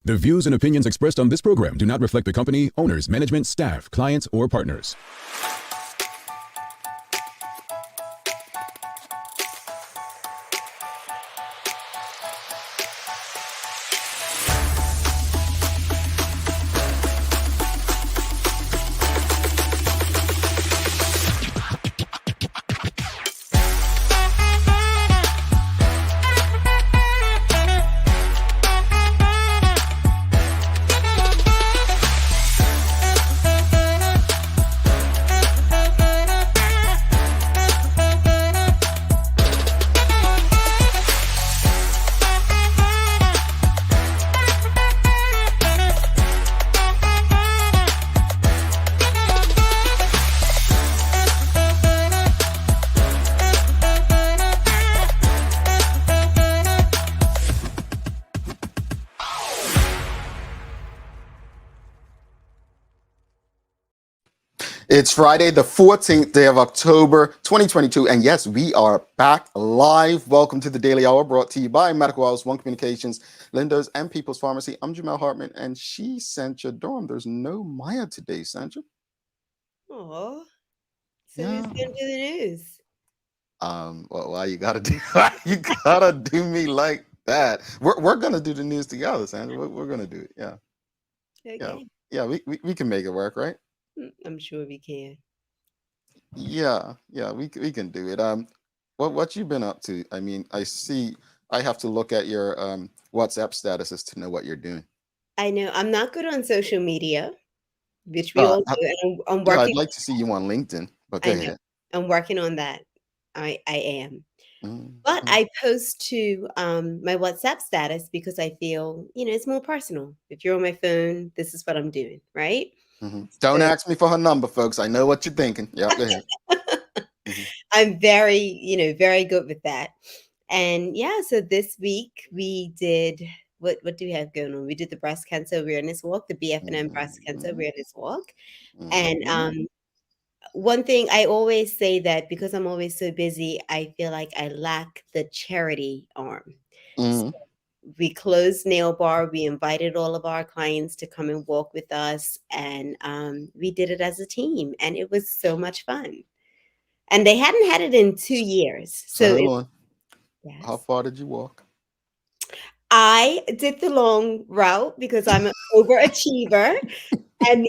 The views and opinions expressed on this program do not reflect the company, owners, management, staff, clients, or partners. It's Friday, the 14th day of October, 2022. And yes, we are back live. Welcome to the Daily Hour, brought to you by Medical House, One Communications, Lindo's, and People's Pharmacy. I'm Jamel Hartman, and she sent you Durham. There's no Maya today, Sandra. Oh, so Yeah. who's gonna do the news? Well, why you gotta do me like that? We're gonna do the news together, Sandra. We're gonna do it. Yeah. Okay. Yeah. We can make it work, right? I'm sure we can. Yeah, we can do it. What you been up to? I mean, I have to look at your WhatsApp statuses to know what you're doing. I know I'm not good on social media, which we Uh, all I- do, and I'm yeah, working. I'd like to see you on LinkedIn, but go I know ahead. I'm working on that. I am, but Mm-hmm. I post to my WhatsApp status because I feel it's more personal. If you're on my phone, this is what I'm doing, right? Don't So ask me for her number, folks. I know what you're thinking. Yeah, go ahead. hmm I'm very good with that. And yeah, so this week we did what do we have going on? We did the breast cancer awareness walk, the BFNM breast cancer hmm awareness walk. And hmm one thing I always say that because I'm always so busy, I feel like I lack the charity arm. So hmm we closed nail bar. We invited all of our clients to come and walk with us, and we did it as a team, and it was so much fun. And they hadn't had it in 2 years, So so hold it on. How yes. far did you walk? I did the long route because I'm an overachiever, and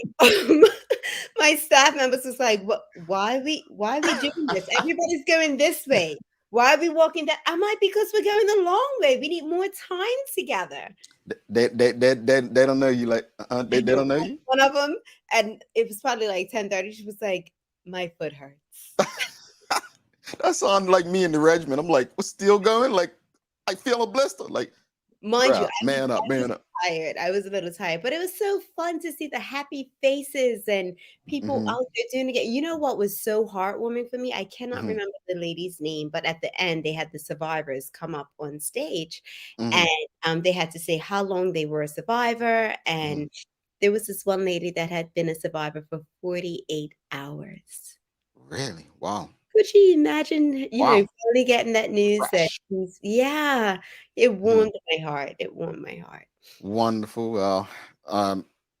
my staff members was like, "What? Why are we doing this? Everybody's going this way. Why are we walking that?" I'm like, "Because we're going the long way. We need more time together." They don't know you like I they know don't know you. one of them, and it was probably like 10:30. She was like, "My foot hurts." That sounds like me in the regiment. I'm like, what's still going? Like, I feel a blister. Like, Mind you, bruh, man up, I was man up. tired. I was a little tired, but it was so fun to see the happy faces and people hmm out there doing it. You know what was so heartwarming for me? I cannot hmm remember the lady's name, but at the end, they had the survivors come up on stage, hmm and they had to say how long they were a survivor. hmm And there was this one lady that had been a survivor for 48 hours. Really? Wow. Could you imagine, Wow. finally getting that news that Fresh. yeah, it Mhm. warmed my heart. It warmed my heart. Wonderful. Well,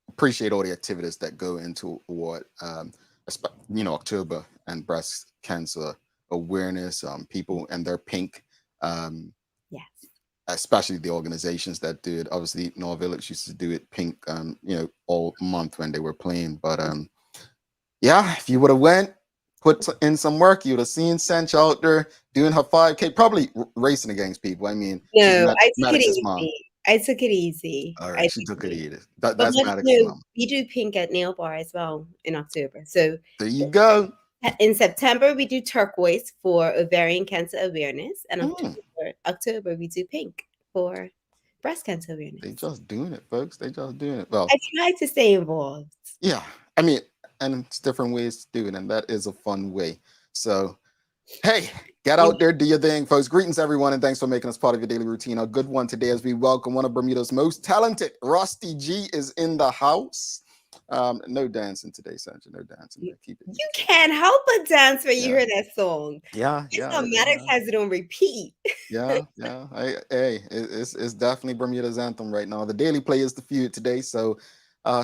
appreciate all the activities that go into what October and breast cancer awareness. People and their pink. Um, Yes. especially the organizations that do it. Obviously, North Village used to do it pink, all month when they were playing. But yeah, if you would have went, in some work, you would have seen Sanch out there doing her 5K, probably racing against people. I mean, she's No, I took it Maddox's mom. easy. I took it easy. All I right, she took took it it easy. easy. But That's let Maddox's you know, mom. we do pink at Nail Bar as well in October. So There you go. in September we do turquoise for ovarian cancer awareness, and Mm, October we do pink for breast cancer they awareness. just doing it, folks. They just doing it. Well, I try to stay involved. yeah. I mean, and it's different ways to do it, and that is a fun way. So hey, get You out there, do your thing, folks. Greetings, everyone, and thanks for making us part of your daily routine. A good one today as we welcome one of Bermuda's most talented. Rusty G is in the house. No dancing today, Sandra. No dancing. You Keep it. you can't help but dance when you Yeah, hear that song. yeah, I saw yeah, Maddox yeah. has it on repeat. Yeah, yeah. It's definitely Bermuda's anthem right now. The daily play is the feud today, so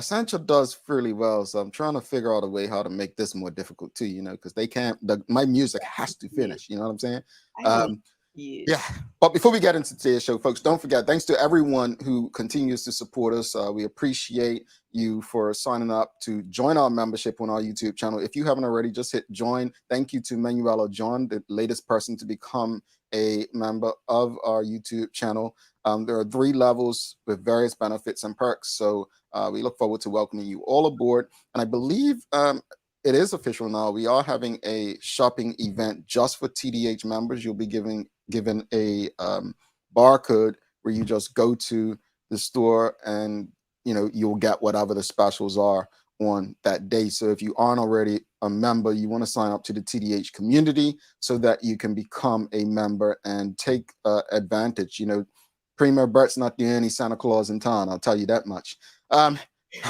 Sancho does fairly well. So I'm trying to figure out a way how to make this more difficult too. Because they can't. My music has to You. finish. You know what I'm saying? I hate Um, you. yeah, but before we get into today's show, folks, don't forget, thanks to everyone who continues to support us. We appreciate you for signing up to join our membership on our YouTube channel. If you haven't already, just hit join. Thank you to Manuela John, the latest person to become a member of our YouTube channel. There are 3 levels with various benefits and perks. So we look forward to welcoming you all aboard. And I believe it is official now. We are having a shopping event just for TDH members. You'll be given a barcode where you just go to the store and you'll get whatever the specials are on that day. So if you aren't already a member, you want to sign up to the TDH community so that you can become a member and take advantage. Premier Bert's not doing any Santa Claus in town. I'll tell you that much. I'm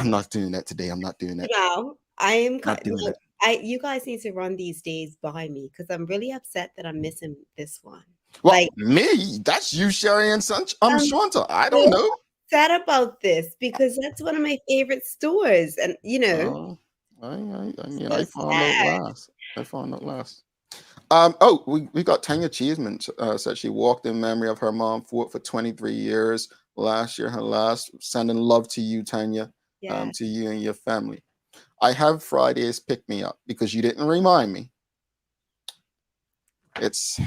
not doing that today. I'm not doing that. Well, I am. Not doing Look, that. you guys need to run these days by me because I'm really upset that I'm missing this one. Well, Like, me, that's you, Sherry and Sunch. I'm I'm Shanta. I don't so know. upset about this because that's one of my favorite stores, and Oh, I mean, so I found out sad. last. I found out last. We got Tanya Cheeseman said she walked in memory of her mom for 23 years last year. Her last, sending love to you, Tanya, Yeah. to you and your family. I have Friday's pick me up because you didn't remind me. It's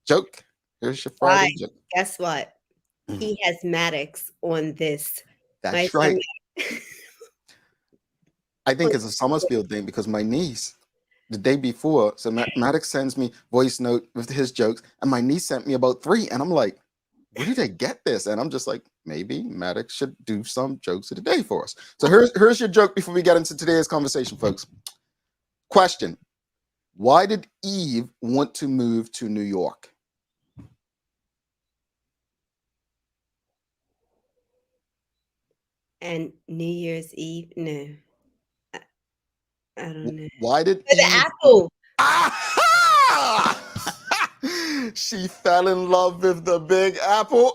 joke. Here's your Why? Friday joke. Guess what? Mhm. He has Maddox on this. My That's son right. I think Maddox it's a Summersfield thing because my niece, the day before, so Maddox sends me voice note with his jokes, and my niece sent me about 3, and I'm like, where did they get this? And I'm just like, maybe Maddox should do some jokes of the day for us. So here's your joke before we get into today's conversation, folks. Question: why did Eve want to move to New York? and New Year's Eve. No, I, I don't know. Why did For the Eve? apple. Aha! She fell in love with the Big Apple.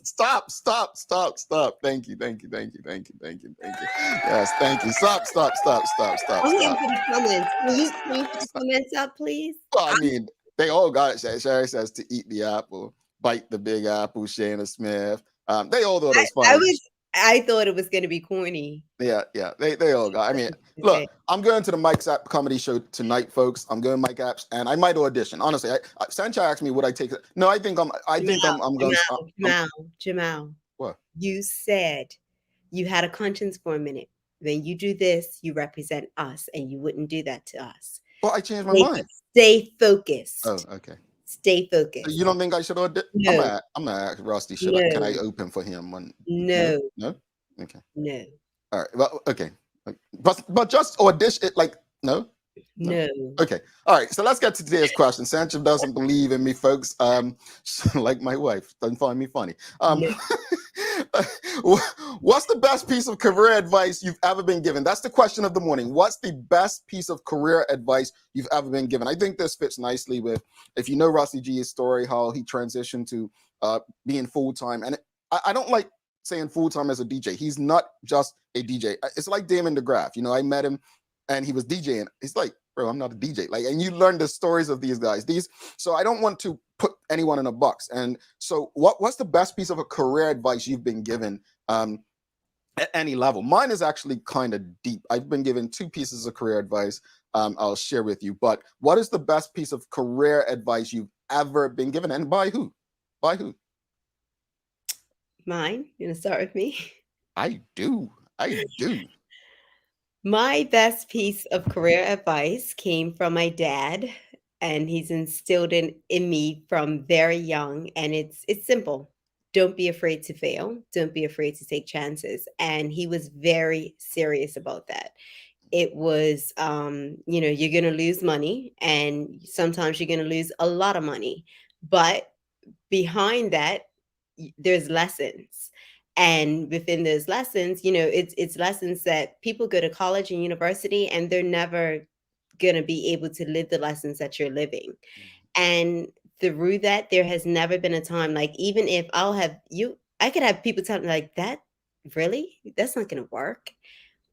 Stop. Thank you. Yes, thank you. I'm waiting Stop. for the comments. Can you put the comments up, please? Well, I mean, they all got it. Sherry says to eat the apple, bite the Big Apple, Shayna Smith. They all thought it was I funny. was. I thought it was going to be corny. Yeah. They all got. I mean, Okay. look, I'm going to the Mike's App comedy show tonight, folks. I'm going Mike Apps, and I might audition. Honestly, Sancha asked me would I take it. No, I think I'm going. Jamal, What? you said you had a conscience for a minute. When you do this, you represent us, and you wouldn't do that to us. Well, I changed my mind. Stay Oh, focused. okay. Stay So you focused. don't think I should audition? No, I'm gonna ask Rusty. Can I no, open for him? No, no, no. Okay. no, All right. Well, okay. But just audition it like no. No. no, Okay. All right. So let's get to today's question. Sancho doesn't believe in me, folks. Like my wife doesn't find me funny. no. What's the best piece of career advice you've ever been given? That's the question of the morning. What's the best piece of career advice you've ever been given? I think this fits nicely with, if you know Rusty G's story, how he transitioned to being full time. And I don't like saying full time as a DJ. He's not just a DJ. It's like Damon DeGraff. I met him and he was DJing. He's like, bro, I'm not a DJ. Like, and you learn the stories of these guys. So I don't want to put anyone in a box. And so what's the best piece of a career advice you've been given at any level? Mine is actually kind of deep. I've been given 2 pieces of career advice I'll share with you. But what is the best piece of career advice you've ever been given, and by who? By who? Mine. You gonna start with me? I do. My best piece of career advice came from my dad, and he's instilled in me from very young, and it's simple. Don't be afraid to fail. Don't be afraid to take chances. And he was very serious about that. It was you're going to lose money, and sometimes you're going to lose a lot of money, but behind that there's lessons. And within those lessons, it's lessons that people go to college and university and they're never going to be able to live the lessons that you're living. And through that, there has never been a time, like, even if I could have people tell me like, that really, that's not going to work.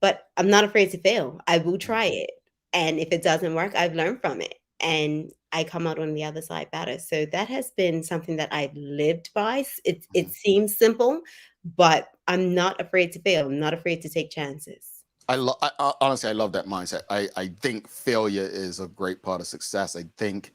But I'm not afraid to fail. I will Mm. try it. And if it doesn't work, I've learned from it. And I come out on the other side better. So that has been something that I've lived by. It Mhm. seems simple, but I'm not afraid to fail. I'm not afraid to take chances. Honestly, I love that mindset. I think failure is a great part of success. I think,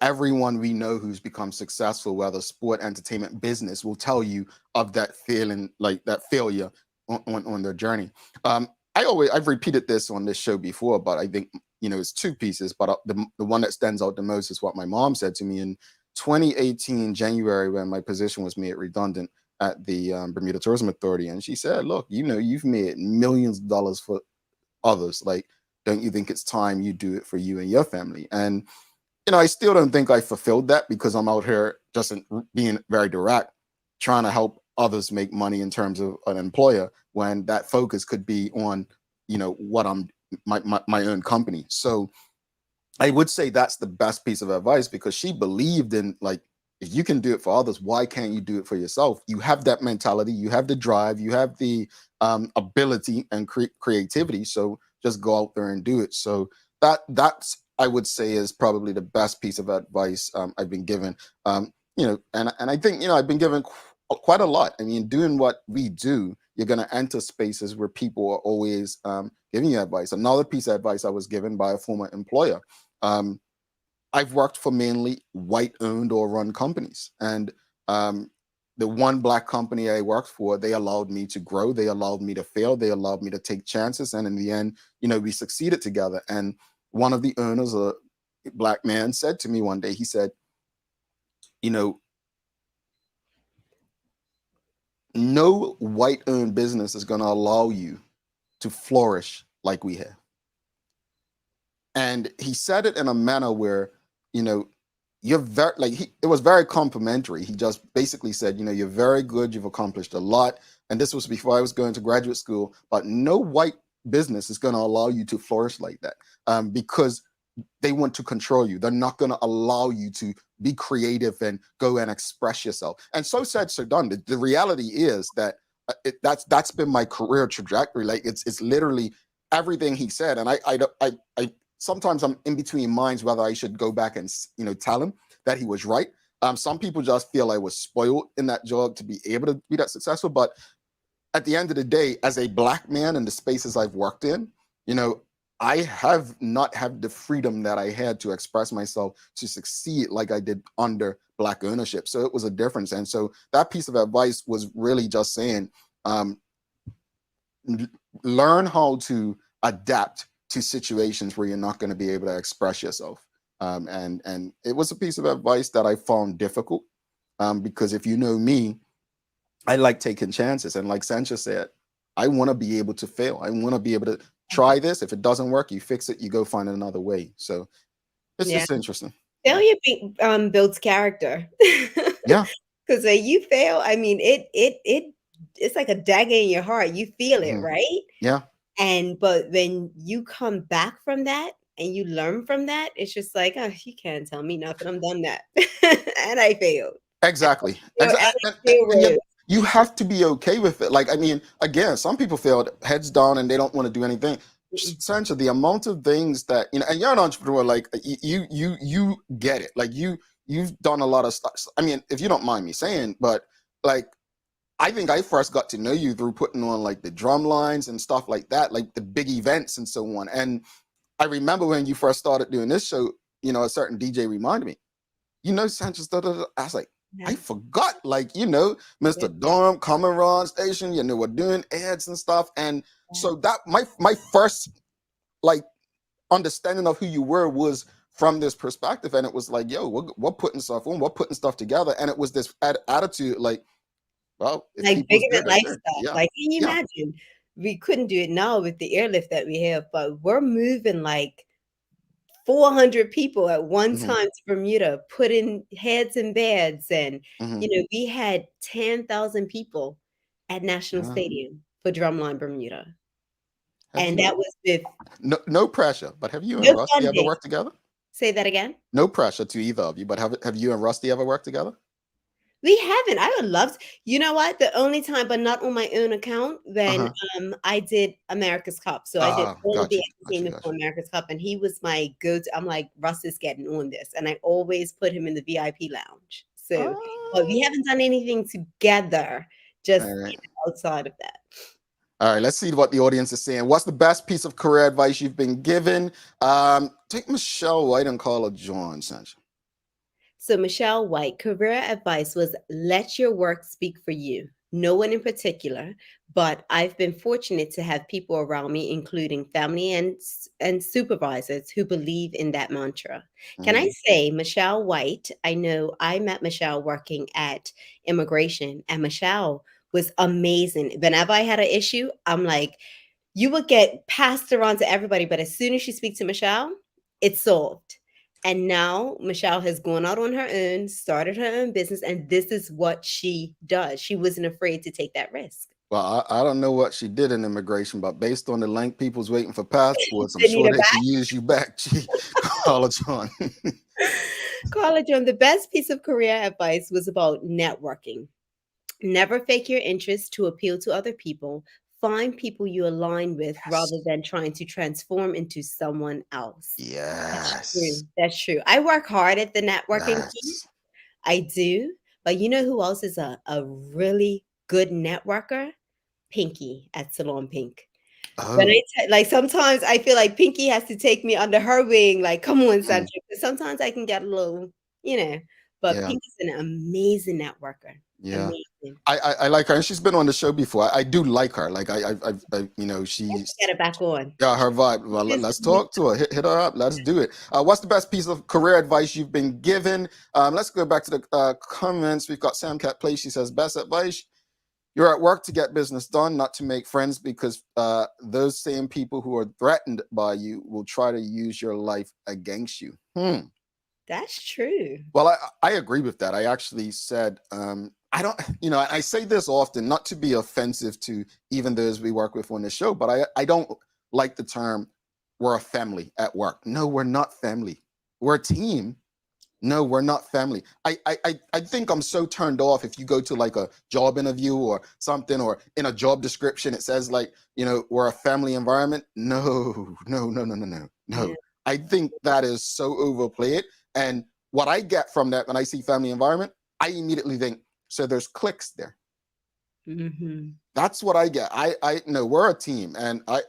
everyone we know who's become successful, whether sport, entertainment, business, will tell you of that feeling, like that failure on their journey. Um, I've repeated this on this show before, but I think, it's two pieces. But the one that stands out the most is what my mom said to me in 2018 January, when my position was made redundant at the Bermuda Tourism Authority. And she said, look, you've made millions of dollars for others. Like, don't you think it's time you do it for you and your family? And, I still don't think I fulfilled that, because I'm out here just being very direct, trying to help others make money in terms of an employer, when that focus could be on, what I'm my own company. So I would say that's the best piece of advice, because she believed in, like, if you can do it for others, why can't you do it for yourself? You have that mentality, you have the drive, you have the ability and creativity. So just go out there and do it. So that's, I would say, is probably the best piece of advice I've been given. And I think, I've been given quite a lot. I mean, doing what we do, you're going to enter spaces where people are always giving you advice. Another piece of advice I was given by a former employer. Um, I've worked for mainly white owned or run companies. And the one black company I worked for, they allowed me to grow. They allowed me to fail. They allowed me to take chances. And in the end, we succeeded together. And one of the owners, a black man, said to me one day, he said, you know, no white owned business is going to allow you to flourish like we have. And he said it in a manner where, you know, you're very, like, it was very complimentary. He just basically said, you're very good, you've accomplished a lot. And this was before I was going to graduate school, but no white business is going to allow you to flourish like that, because they want to control you. They're not going to allow you to be creative and go and express yourself. And so said, so done. The reality is that that's been my career trajectory. Like, it's literally everything he said. And I sometimes I'm in between minds whether I should go back and tell him that he was right. Some people just feel I was spoiled in that job to be able to be that successful. But at the end of the day, as a black man in the spaces I've worked in, you know, I have not had the freedom that I had to express myself to succeed like I did under black ownership. So it was a difference. And so that piece of advice was really just saying, um, learn how to adapt to situations where you're not going to be able to express yourself. And it was a piece of advice that I found difficult, because if you know me, I like taking chances. And like Sancha said, I want to be able to fail. I want to be able to try this. If it doesn't work, you fix it, you go find another way. So Yeah. it's interesting. Yeah. Failure builds character. Yeah. Because when you fail, I mean, it's like a dagger in your heart. You feel it, Mhm. right? Yeah. But when you come back from that and you learn from that, it's just like, oh, you can't tell me nothing. I'm done that. And I failed. Exactly. And Exactly. I still And rose. you have to be okay with it. Like, I mean, again, some people feel heads down and they don't want to do anything. Mm-mm. Essentially, the amount of things that, and you're an entrepreneur, like, you get it. Like, you've done a lot of stuff. I mean, if you don't mind me saying, but like, I think I first got to know you through putting on like the drum lines and stuff like that, like the big events and so on. And I remember when you first started doing this show, a certain DJ reminded me, Sanchez, da, da, da. I was like, I Yeah. forgot, like, Mr. Yeah. Dorm, coming on station, we're doing ads and stuff. And so that my first like understanding of who you were was from this perspective. And it was like, yo, we're putting stuff on, we're putting stuff together. And it was this attitude, like, well, if Like people's bigger than good, they're life good. stuff. Yeah. Like, can you Yeah. imagine? We couldn't do it now with the airlift that we have, but we're moving like 400 people at one Hmm. time to Bermuda, putting heads in beds. And, Hmm. we had 10,000 people at National Yeah. Stadium for Drumline Bermuda. Have And you? that was with No pressure. But have you no and Rusty ever funding. worked together? Say that again. No pressure to either of you. But have you and Rusty ever worked together? We haven't. I would love to. You know what? The only time, but not on my own account, when Uh-huh. I did America's Cup. So I did Ah, all of got the you. Got you. entertainment Got for you. America's Cup, and he was my go-to. I'm like, Russ is getting on this, and I always put him in the VIP lounge. So, but we Ah. haven't done anything together, just All right. outside of that. All right, let's see what the audience is saying. What's the best piece of career advice you've been given? Take Michelle White and Carla John, Sancha. So, Michelle White, career advice was let your work speak for you. No one in particular, but I've been fortunate to have people around me, including family and supervisors, who believe in that mantra. Can I Mhm. say, Michelle White? I know I met Michelle working at immigration, and Michelle was amazing. Whenever I had an issue, I'm like, you would get passed around to everybody, but as soon as you speak to Michelle, it's solved. And now Michelle has gone out on her own, started her own business, and this is what she does. She wasn't afraid to take that risk. Well, I don't know what she did in immigration, but based on the length people's waiting for passports, I'm They need sure a they could use you back, Carla John. Carla Joan, the best piece of career advice was about networking. Never fake your interest to appeal to other people. Find people you align with rather Yes. than trying to transform into someone else. That's Yes. true. That's true. I work hard at the networking piece. Yes. I do. But you know who else is a really good networker? Pinky at Salon Pink. When Oh, like sometimes I feel like Pinky has to take me under her wing, like, come on, mm, Sandra. 'Cause sometimes I can get a little, you know, but yeah. Pinky's an amazing networker. Yeah. Amazing. I like her, and she's been on the show before. I do like her. Like Let's she's get it back on. yeah, her vibe. Well, Just let's talk to her. Hit her up. Let's do it. What's the best piece of career advice you've been given? Let's go back to the comments. We've got Sam Cat Play. She says, best advice: you're at work to get business done, not to make friends, because those same people who are threatened by you will try to use your life against you. That's true. Well, I agree with that. I actually said, I don't, I say this often, not to be offensive to even those we work with on the show, but I don't like the term, we're a family at work. No, we're not family. We're a team. No, we're not family. I think I'm so turned off if you go to like a job interview or something, or in a job description, it says like, we're a family environment. No, no, no, no, no, no, Yeah. no. I think that is so overplayed. And what I get from that when I see family environment, I immediately think, so there's cliques there. Mhm. That's what I get. I no, we're a team, and I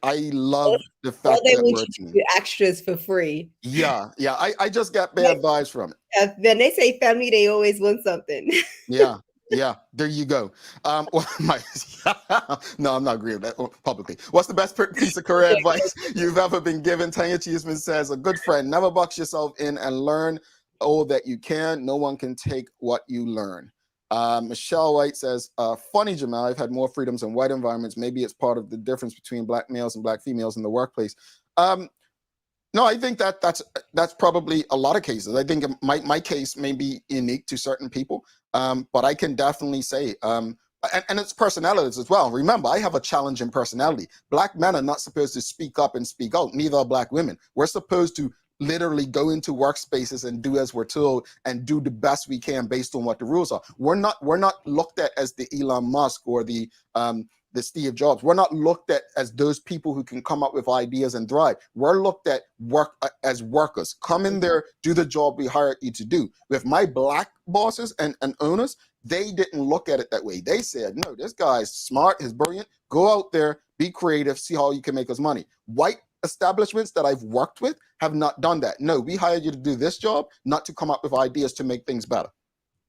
Or love the or fact they that want we're a you to team. do extras for free. Yeah, yeah. I just got Like, bad vibes from it. when they say family, they always want something. Yeah, yeah. There you go. Well, no, I'm not agreeing with that publicly. What's the best piece of career advice you've ever been given? Tanya Cheeseman says, a good friend, never box yourself in and learn all that you can. No one can take what you learn. Michelle White says, funny, Jamal, I've had more freedoms in white environments. Maybe it's part of the difference between black males and black females in the workplace. No, I think that's probably a lot of cases. I think my case may be unique to certain people, but I can definitely say, and it's personalities as well. Remember, I have a challenging personality. Black men are not supposed to speak up and speak out. Neither are black women. We're supposed to literally go into workspaces and do as we're told and do the best we can based on what the rules are. We're not looked at as the Elon Musk or the Steve Jobs. We're not looked at as those people who can come up with ideas and thrive. We're looked at as workers. Come in there, do the job we hired you to do. With my black bosses and owners, they didn't look at it that way. They said, no, this guy's smart, he's brilliant. Go out there, be creative, see how you can make us money. White establishments that I've worked with have not done that. No, we hired you to do this job, not to come up with ideas to make things better.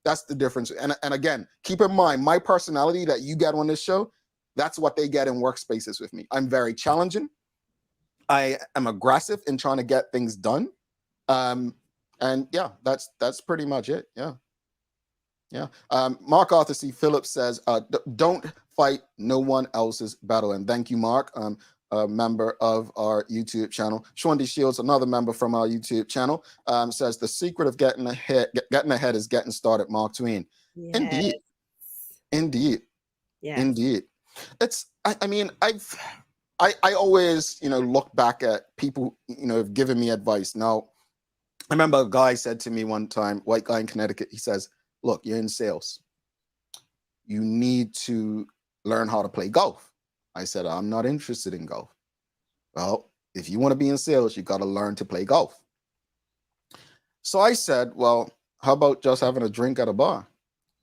That's the difference. And again, keep in mind, my personality that you get on this show, that's what they get in workspaces with me. I'm very challenging. I am aggressive in trying to get things done. And yeah, that's pretty much it. Yeah. Yeah. Mark Arthur C. Phillips says, don't fight no one else's battle. And thank you, Mark, a member of our YouTube channel. Sean D. Shields, another member from our YouTube channel, says, the secret of getting ahead is getting started, Mark Twain. Yes. Indeed. Indeed. Yes. Indeed. I mean, I always, look back at people, have given me advice. Now, I remember a guy said to me one time, white guy in Connecticut, he says, look, you're in sales. You need to learn how to play golf. I said, I'm not interested in golf. Well, if you want to be in sales, you got to learn to play golf. So I said, well, how about just having a drink at a bar?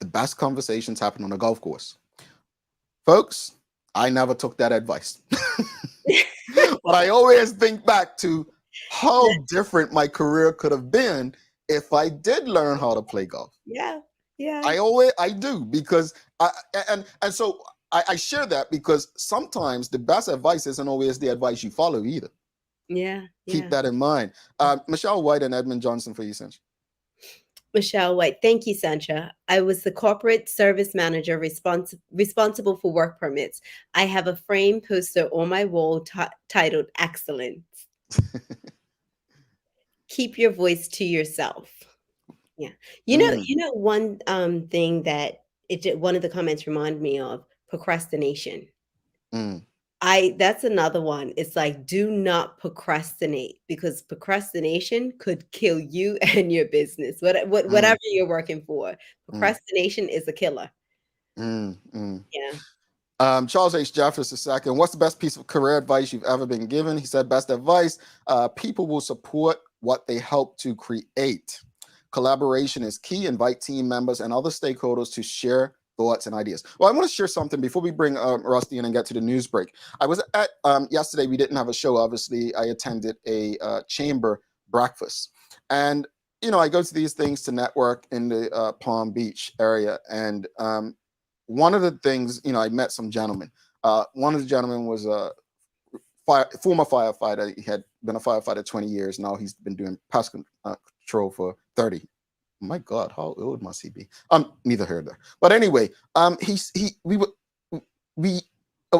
The best conversations happen on a golf course. Folks, I never took that advice. But I always think back to how different my career could have been if I did learn how to play golf. Yeah. Yeah. I do, because so I share that because sometimes the best advice isn't always the advice you follow either. Yeah. Keep that in mind. Michelle White and Edmund Johnson for you, Cinch. Michelle White. Thank you, Sancha. I was the corporate service manager responsible for work permits. I have a frame poster on my wall titled Excellence. Keep your voice to yourself. Yeah. You know one thing that one of the comments remind me of procrastination. Mm. That's another one. It's like, do not procrastinate, because procrastination could kill you and your business. Whatever you're working for, procrastination is a killer. Yeah. Charles H. Jeffers II. What's the best piece of career advice you've ever been given? He said, best advice, people will support what they help to create. Collaboration is key. Invite team members and other stakeholders to share thoughts and ideas. Well, I want to share something before we bring Rusty in and get to the news break. I was at, yesterday, we didn't have a show, obviously. I attended a chamber breakfast. And, I go to these things to network in the Palm Beach area. And one of the things, I met some gentlemen. One of the gentlemen was a former firefighter. He had been a firefighter 20 years. Now he's been doing pest control for 30. My God, how old must he be? Neither here nor there. But anyway, a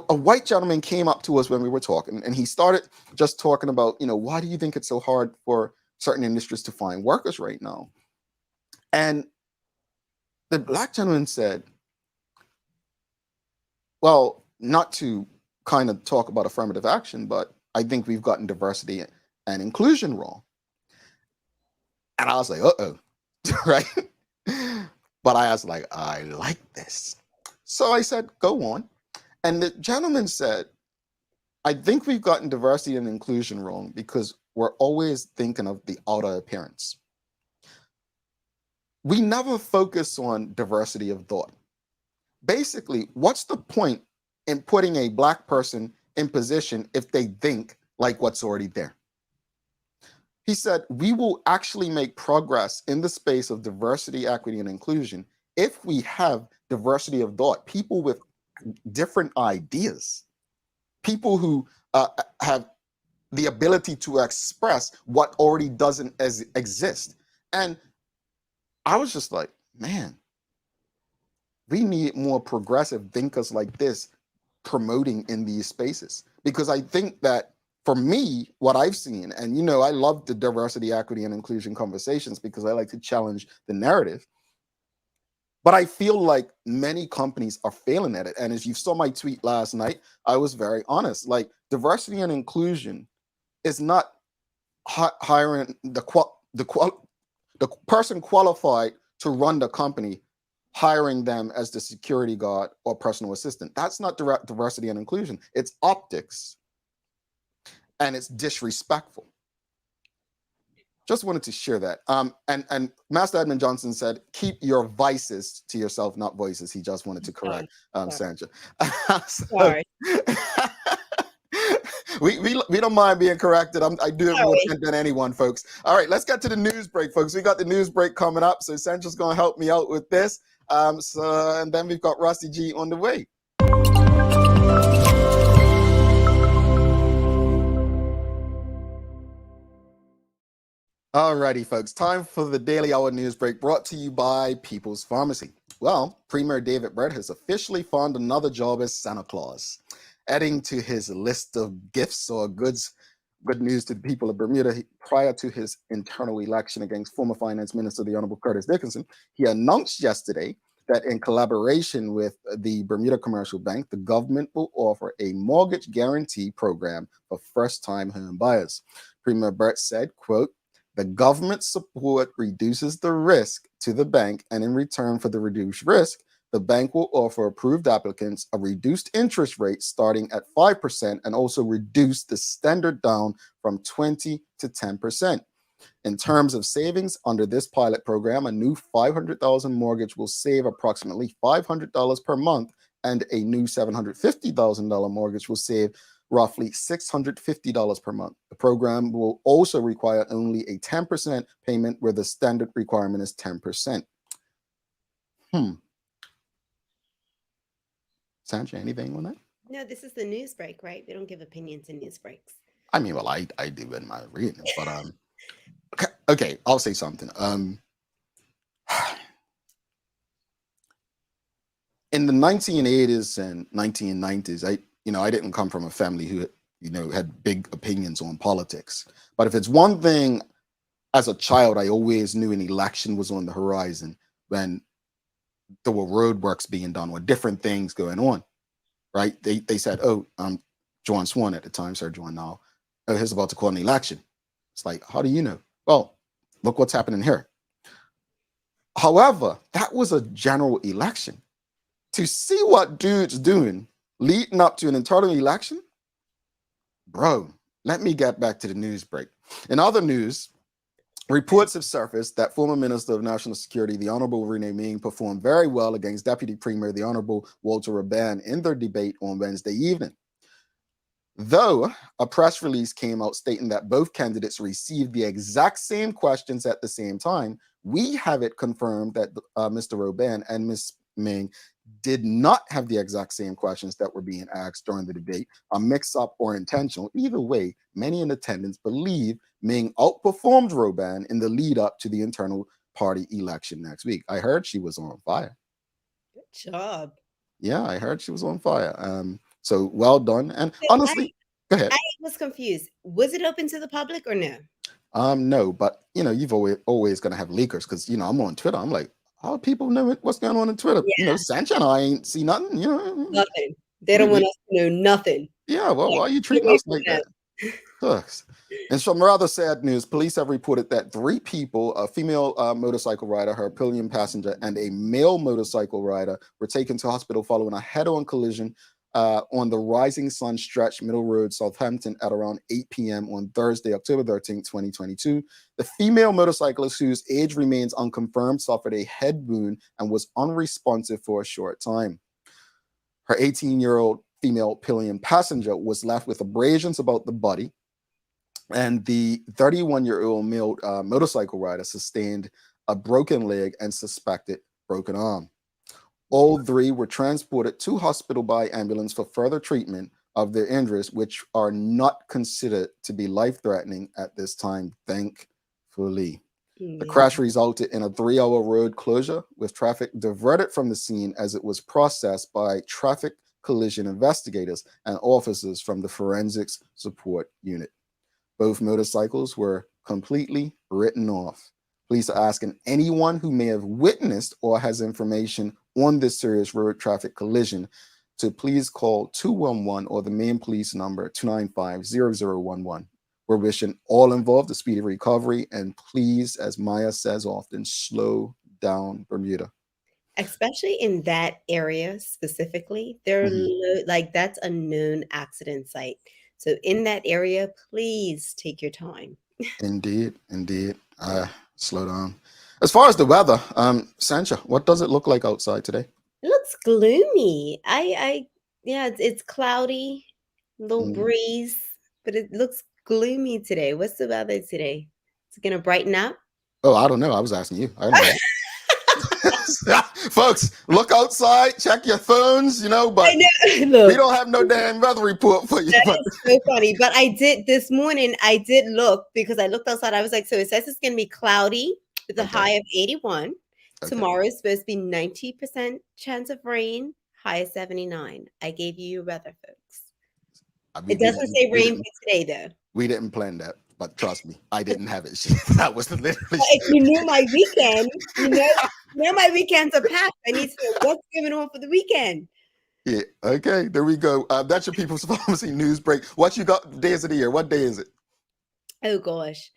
white gentleman came up to us when we were talking, and he started just talking about, why do you think it's so hard for certain industries to find workers right now? And the black gentleman said, well, not to kind of talk about affirmative action, but I think we've gotten diversity and inclusion wrong. And I was like, uh-oh. Right? But I was like, I like this. So I said, go on. And the gentleman said, I think we've gotten diversity and inclusion wrong because we're always thinking of the outer appearance. We never focus on diversity of thought. Basically, what's the point in putting a black person in position if they think like what's already there? He said, we will actually make progress in the space of diversity, equity, and inclusion if we have diversity of thought, people with different ideas, people who have the ability to express what already doesn't exist. And I was just like, man, we need more progressive thinkers like this promoting in these spaces. Because I think that for me, what I've seen, and I love the diversity, equity, and inclusion conversations because I like to challenge the narrative. But I feel like many companies are failing at it. And as you saw my tweet last night, I was very honest. Like, diversity and inclusion is not hiring the person qualified to run the company, hiring them as the security guard or personal assistant. That's not diversity and inclusion. It's optics. And it's disrespectful. Just wanted to share that. And Master Edmund Johnson said, keep your vices to yourself, not voices. He just wanted to correct Sancha. Sorry. we don't mind being corrected. I do it more than anyone, folks. All right, let's get to the news break, folks. We got the news break coming up. So Sancha's going to help me out with this. And then we've got Rusty G on the way. Alrighty, folks, time for the Daily Hour News Break, brought to you by People's Pharmacy. Well, Premier David Brett has officially found another job as Santa Claus, adding to his list of gifts or good news to the people of Bermuda. Prior to his internal election against former Finance Minister, the Honorable Curtis Dickinson, he announced yesterday that in collaboration with the Bermuda Commercial Bank, the government will offer a mortgage guarantee program for first-time home buyers. Premier Burt said, quote, "The government support reduces the risk to the bank, and in return for the reduced risk, the bank will offer approved applicants a reduced interest rate starting at 5% and also reduce the standard down from 20 to 10%. In terms of savings, under this pilot program, a new $500,000 mortgage will save approximately $500 per month, and a new $750,000 mortgage will save roughly $650 per month. The program will also require only a 10% payment, where the standard requirement is 10%. Sandra, anything on that? No, this is the news break, right? We don't give opinions in news breaks. I mean, well, I do in my reading, but okay, I'll say something. In the 1980s and 1990s, I didn't come from a family who had big opinions on politics. But if it's one thing, as a child, I always knew an election was on the horizon when there were roadworks being done or different things going on. Right? They said, "Oh, John Swan at the time, Sir John now, he's about to call an election." It's like, how do you know? Well, look what's happening here. However, that was a general election. To see what dude's doing leading up to an internal election, bro, let me get back to the news break. In other news, reports have surfaced that former Minister of National Security, the Honorable Renee Ming, performed very well against Deputy Premier, the Honorable Walter Raban, in their debate on Wednesday evening. Though a press release came out stating that both candidates received the exact same questions at the same time, we have it confirmed that Mr. Raban and Ms. Ming did not have the exact same questions that were being asked during the debate, a mix-up or intentional. Either way, many in attendance believe Ming outperformed Raban in the lead up to the internal party election next week. I heard she was on fire. Good job. Yeah, I heard she was on fire. So well done. And so honestly, go ahead. I was confused. Was it open to the public or no? No, but you've always gonna have leakers, because I'm on Twitter. I'm like, how people know what's going on Twitter? Yeah. Sancha and I ain't see nothing. Nothing. They don't want us to know nothing. Yeah, well, why are you treating us like that? Sucks. And some rather sad news, police have reported that 3 people, a female motorcycle rider, her pillion passenger, and a male motorcycle rider, were taken to hospital following a head-on collision on the Rising Sun Stretch, Middle Road, Southampton, at around 8 p.m. on Thursday, October 13, 2022. The female motorcyclist, whose age remains unconfirmed, suffered a head wound and was unresponsive for a short time. Her 18-year-old female pillion passenger was left with abrasions about the body, and the 31-year-old male motorcycle rider sustained a broken leg and suspected broken arm. All 3 were transported to hospital by ambulance for further treatment of their injuries, which are not considered to be life-threatening at this time, thankfully. The crash resulted in a 3-hour road closure, with traffic diverted from the scene as it was processed by traffic collision investigators and officers from the Forensics Support Unit. Both motorcycles were completely written off. Police are asking anyone who may have witnessed or has information on this serious road traffic collision to please call 211 or the main police number 295-0011. We're wishing all involved a speedy recovery, and please, as Maya says often, slow down Bermuda. Especially in that area specifically, that's a known accident site. So in that area, please take your time. Indeed. Slow down. As far as the weather, Sancha, what does it look like outside today? It looks gloomy. It's cloudy, little breeze, but it looks gloomy today. What's the weather today? Is it gonna brighten up? Oh, I don't know. I was asking you. I don't know. Folks, look outside, check your phones, but Look, we don't have no damn weather report for you. That is so funny. But this morning, I did look, because I looked outside. I was like, so it says it's going to be cloudy with a high of 81. Okay. Tomorrow is supposed to be 90% chance of rain, high of 79. I gave you your weather, folks. It doesn't say rain for today, though. We didn't plan that, but trust me, I didn't have it. That was literally. If you knew my weekend, Now my weekends are packed. I need to know what's going on for the weekend. Yeah. Okay. There we go. That's your People's Pharmacy news break. What you got? Days of the year? What day is it? Oh gosh.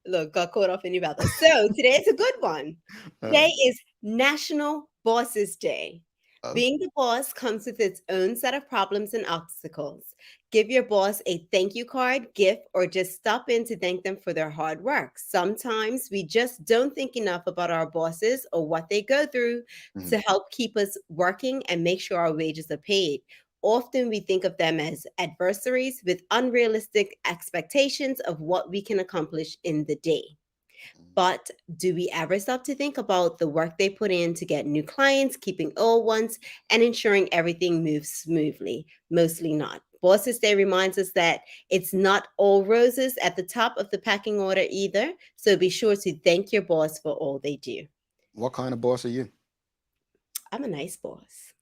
Look, got caught off in your mouth. So today is a good one. Today is National Bosses Day. Oh. Being the boss comes with its own set of problems and obstacles. Give your boss a thank you card, gift, or just stop in to thank them for their hard work. Sometimes we just don't think enough about our bosses or what they go through to help keep us working and make sure our wages are paid. Often we think of them as adversaries with unrealistic expectations of what we can accomplish in the day. But do we ever stop to think about the work they put in to get new clients, keeping old ones, and ensuring everything moves smoothly? Mostly not. Bosses Day reminds us that it's not all roses at the top of the packing order either. So be sure to thank your boss for all they do. What kind of boss are you? I'm a nice boss.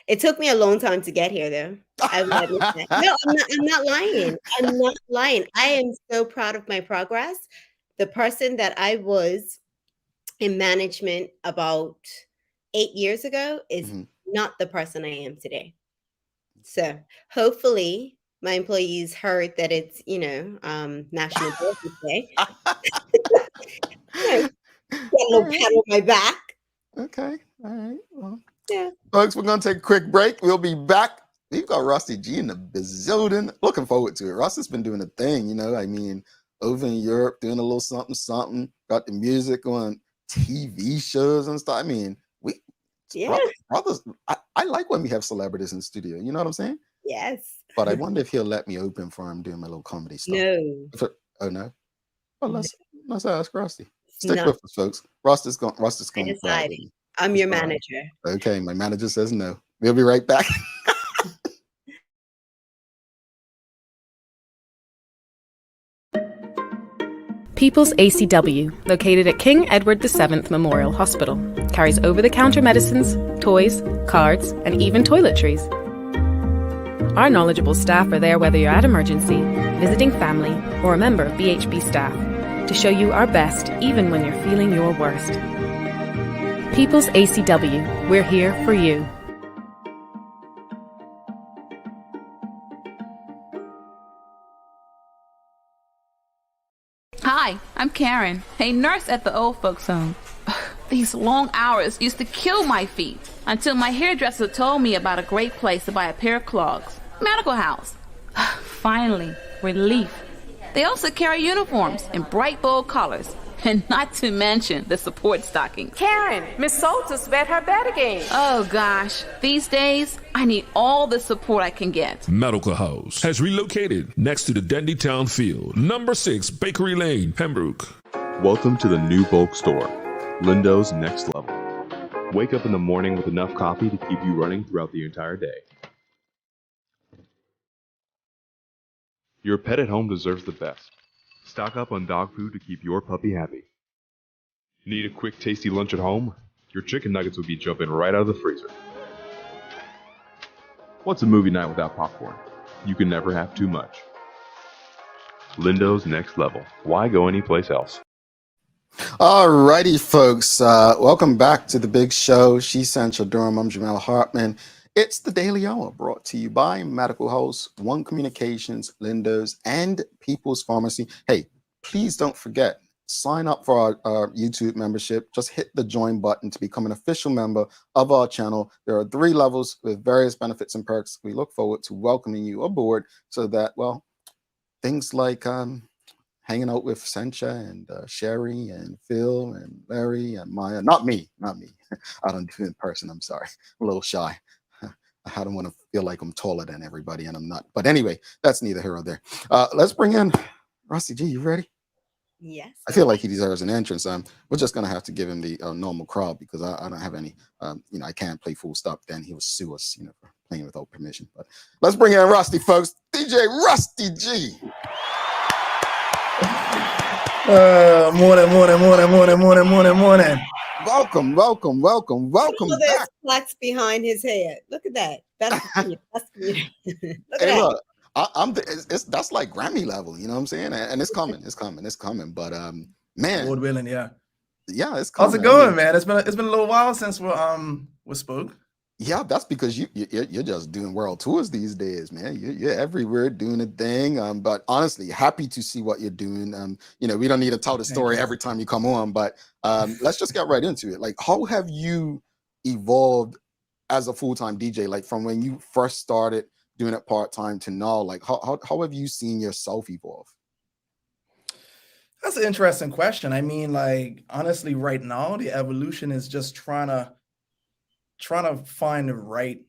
It took me a long time to get here, though. I will admit that. No, I'm not lying. I'm not lying. I am so proud of my progress. The person that I was in management about 8 years ago is not the person I am today. So hopefully my employees heard that it's, National Bosses Day. Get a little pat on my back. Okay. All right. Well, yeah. Folks, we're going to take a quick break. We'll be back. We've got Rusty G in the building. Looking forward to it. Rusty's been doing a thing, over in Europe, doing a little something. Got the music on TV shows and stuff. I mean, brothers, I like when we have celebrities in the studio. You know what I'm saying? Yes. But I wonder if he'll let me open for him doing my little comedy stuff. No. Oh, no? Well, let's ask Rusty. Stick with us, folks. Rusty's going to I'm your manager. Okay, my manager says no. We'll be right back. People's ACW, located at King Edward VII Memorial Hospital, carries over-the-counter medicines, toys, cards, and even toiletries. Our knowledgeable staff are there whether you're at emergency, visiting family, or a member of BHB staff, to show you our best even when you're feeling your worst. People's ACW, we're here for you. Hi, I'm Karen, a nurse at the old folks home. These long hours used to kill my feet until my hairdresser told me about a great place to buy a pair of clogs. Medical House. Finally, relief. They also carry uniforms in bright, bold colors. And not to mention the support stocking. Karen, Miss Soltis bet her bet again. Oh gosh, these days, I need all the support I can get. Medical House has relocated next to the Dendytown Field, number 6 Bakery Lane, Pembroke. Welcome to the new bulk store, Lindo's Next Level. Wake up in the morning with enough coffee to keep you running throughout the entire day. Your pet at home deserves the best. Stock up on dog food to keep your puppy happy. Need a quick, tasty lunch at home? Your chicken nuggets will be jumping right out of the freezer. What's a movie night without popcorn? You can never have too much. Lindo's Next Level. Why go anyplace else? All righty, folks. Welcome back to the big show. She's Sancha Durham. I'm Jamel Hartman. It's the Daily Hour brought to you by Medical House, One Communications, Lindo's, and People's Pharmacy. Hey, please don't forget, sign up for our YouTube membership. Just hit the join button to become an official member of our channel. There are 3 levels with various benefits and perks. We look forward to welcoming you aboard so that, well, things like hanging out with Sencha and Sherry and Phil and Larry and Maya. Not me. I don't do it in person. I'm sorry. I'm a little shy. I don't want to feel like I'm taller than everybody, and I'm not. But anyway, that's neither here nor there. Let's bring in Rusty G. You ready? Yes. I feel like he deserves an entrance. We're just going to have to give him the normal crowd because I don't have any, I can't play full stop. Then he will sue us, for playing without permission. But let's bring in Rusty, folks. DJ Rusty G. Morning. Welcome Look at those back. plaques behind his head. Look at that. That's look at Hey, that. look, that's like Grammy level, you know what I'm saying? And it's coming. But man, Award winning, yeah. Yeah, it's cool. How's it going, man? It's been a little while since we spoke. Yeah, that's because you're just doing world tours these days, man. You're everywhere doing a thing. But honestly, happy to see what you're doing. We don't need to tell the story every time you come on, but let's just get right into it. Like, how have you evolved as a full-time DJ? Like from when you first started doing it part-time to now, like how have you seen yourself evolve? That's an interesting question. I mean, like honestly, right now the evolution is just trying to find the right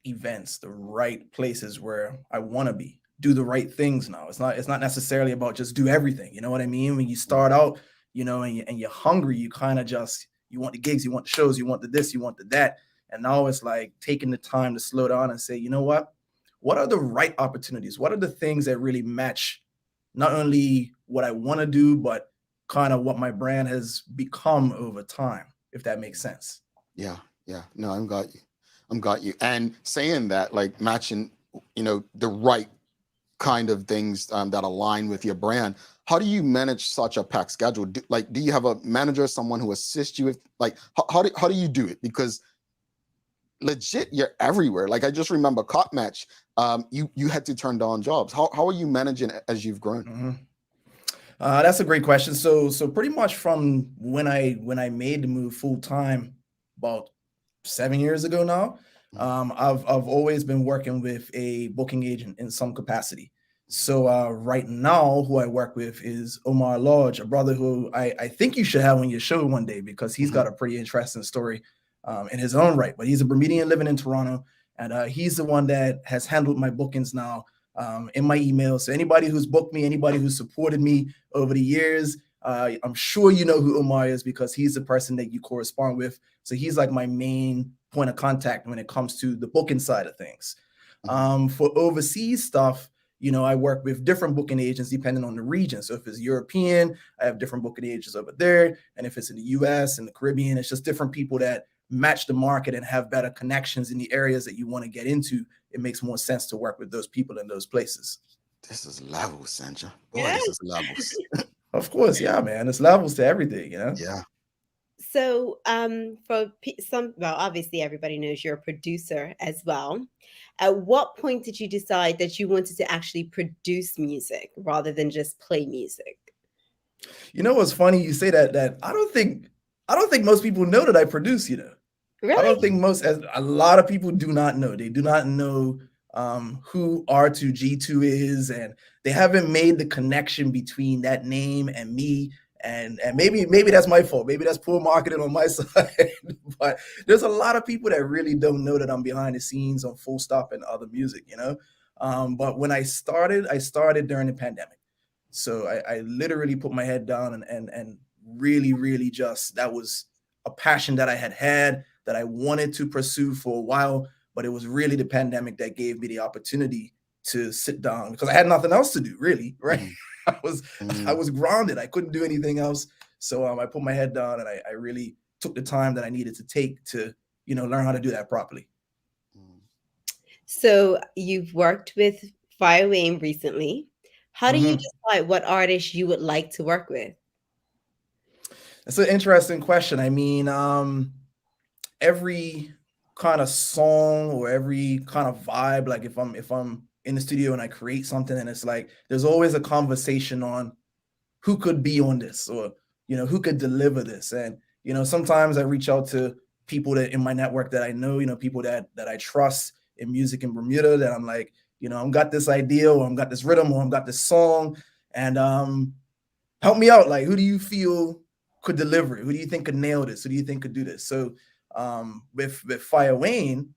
events, the right places where I want to be, do the right things now. It's not necessarily about just do everything. You know what I mean? When you start out, and you're hungry, you kind of just, you want the gigs, you want the shows, you want the this, you want the that. And now it's like taking the time to slow down and say, you know what are the right opportunities? What are the things that really match not only what I want to do, but kind of what my brand has become over time, if that makes sense. Yeah. No, I'm got you. And saying that, like matching, the right kind of things that align with your brand. How do you manage such a packed schedule? Do you have a manager, someone who assists you with, like, how do you do it? Because legit, you're everywhere. Like I just remember Cop Match, you had to turn down jobs. How are you managing it as you've grown? Mm-hmm. That's a great question. So pretty much from when I made the move full time about 7 years ago now, I've always been working with a booking agent in some capacity. So right now, who I work with is Omar Lodge, a brother who I think you should have on your show one day because he's got a pretty interesting story in his own right. But he's a Bermudian living in Toronto, and he's the one that has handled my bookings now in my email. So anybody who's booked me, anybody who's supported me over the years, I'm sure you know who Omar is because he's the person that you correspond with. So he's like my main point of contact when it comes to the booking side of things. For overseas stuff, I work with different booking agents depending on the region. So if it's European, I have different booking agents over there. And if it's in the US and the Caribbean, it's just different people that match the market and have better connections in the areas that you want to get into. It makes more sense to work with those people in those places. This is levels, Sandra. Boy, yes. This is levels. Of course, yeah, man. There's levels to everything, Yeah. So, obviously everybody knows you're a producer as well. At what point did you decide that you wanted to actually produce music rather than just play music? What's funny? You say that I don't think most people know that I produce, Really? I don't think a lot of people do not know. They do not know who R2G2 is, and they haven't made the connection between that name and me. And maybe that's my fault. Maybe that's poor marketing on my side. But there's a lot of people that really don't know that I'm behind the scenes on Full Stop and other music, But when I started during the pandemic. So I literally put my head down and really, really just, that was a passion that I had that I wanted to pursue for a while. But it was really the pandemic that gave me the opportunity to sit down because I had nothing else to do, really, right? I was grounded. I couldn't do anything else. So I put my head down and I really took the time that I needed to take to, learn how to do that properly. So you've worked with Fire Wayne recently. How do you decide what artists you would like to work with? That's an interesting question. I mean, every kind of song or every kind of vibe, like if I'm in the studio and I create something and it's like, there's always a conversation on who could be on this or, who could deliver this. And, sometimes I reach out to people that in my network that I know, people that I trust in music in Bermuda that I'm like, I've got this idea or I've got this rhythm or I've got this song and help me out. Like, who do you feel could deliver it? Who do you think could nail this? Who do you think could do this? So with Fire Wayne,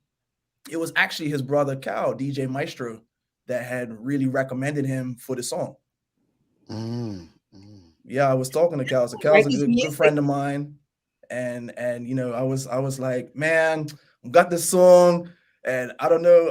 it was actually his brother Cal, DJ Maestro, that had really recommended him for the song. Yeah, I was talking to Cal. So Cal's a good friend of mine. And I was like, man, I've got this song and I don't know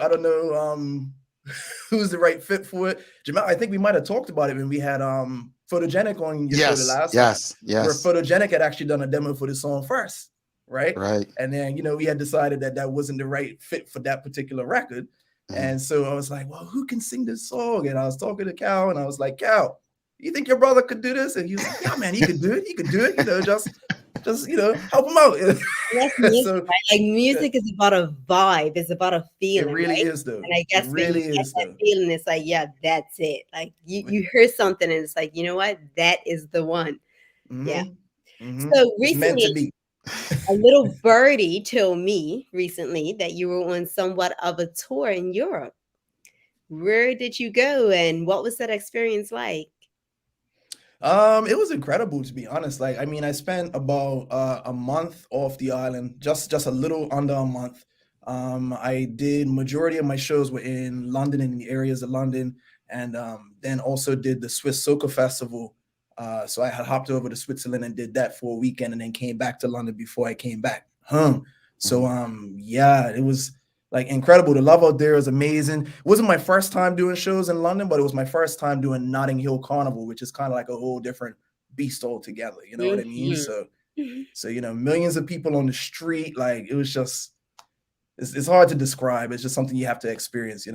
who's the right fit for it. Jamal, I think we might have talked about it when we had Photogenic on your show the last time. Yes. Where Photogenic had actually done a demo for the song first. Right. And then, we had decided that wasn't the right fit for that particular record. And so I was like, well, who can sing this song? And I was talking to Cal and I was like, Cal, you think your brother could do this? And he was like, yeah, man, he could do it. He could do it. Just just help them out. That's music, So right? Like music is about a vibe, it's about a it feeling, really right? is, though. And I It guess when you really get is, that though. feeling, it's like, yeah, that's it. Like you hear something and it's like, you know what? That is the one. Yeah. So It's meant to recently, be. a little birdie told me recently that you were on somewhat of a tour in Europe. Where did you go and what was that experience like? It was incredible, to be honest. Like, I mean, I spent about a month off the island, just a little under a month. I did majority of my shows were in London, in the areas of London, and then also did the Swiss Soca Festival. So I had hopped over to Switzerland and did that for a weekend, and then came back to London before I came back home. So yeah, it was like incredible. The love out there is amazing. It wasn't my first time doing shows in London, but it was my first time doing Notting Hill Carnival, which is kind of like a whole different beast altogether. You know what I mean? So millions of people on the street. Like, it was just it's hard to describe. It's just something you have to experience.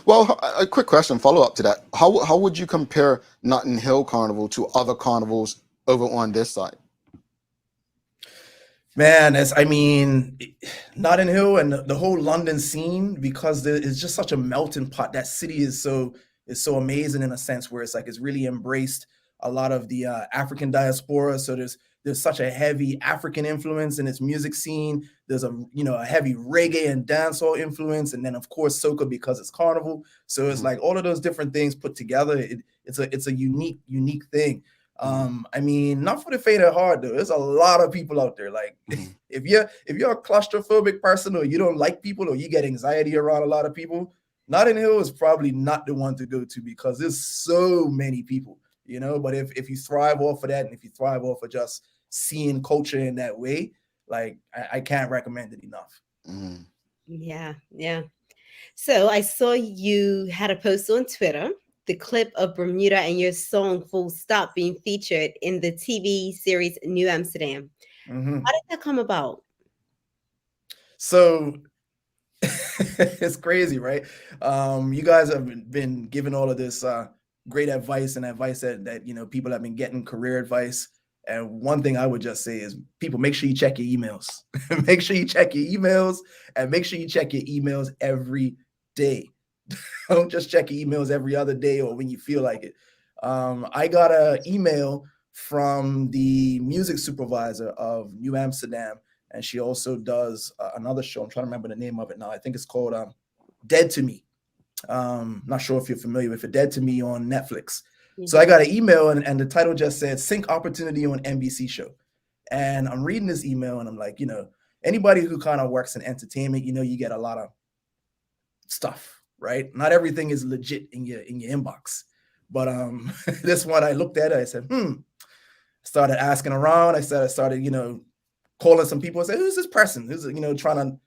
Well, a quick question, follow up to that. How would you compare Notting Hill Carnival to other carnivals over on this side? Man, Notting Hill and the whole London scene, because it's just such a melting pot. That city is so amazing in a sense where it's like it's really embraced a lot of the African diaspora. So there's such a heavy African influence in its music scene. There's a heavy reggae and dancehall influence, and then of course soca because it's carnival. So it's like all of those different things put together. It's a unique thing. Not for the faint of heart though. There's a lot of people out there. Like if you're a claustrophobic person, or you don't like people, or you get anxiety around a lot of people, Notting Hill is probably not the one to go to, because there's so many people, But if you thrive off of that, and if you thrive off of just seeing culture in that way, like I can't recommend it enough. Yeah. So I saw you had a post on Twitter, the clip of Bermuda and your song Full Stop being featured in the TV series New Amsterdam. How did that come about? So it's crazy, right? You guys have been giving all of this great advice, and advice that people have been getting, career advice. And one thing I would just say is, people, make sure you check your emails. Make sure you check your emails, and make sure you check your emails every day. Don't just check your emails every other day or when you feel like it. I got an email from the music supervisor of New Amsterdam, and she also does another show. I'm trying to remember the name of it now. I think it's called Dead to Me. Not sure if you're familiar with it. Dead to Me on Netflix. So I got an email, and the title just said Sync Opportunity on NBC Show. And I'm reading this email, and I'm like, anybody who kind of works in entertainment, you get a lot of stuff, right? Not everything is legit in your inbox. But this one, I looked at it, I said, started asking around. I started, calling some people. I said, who's this person? Who's, trying to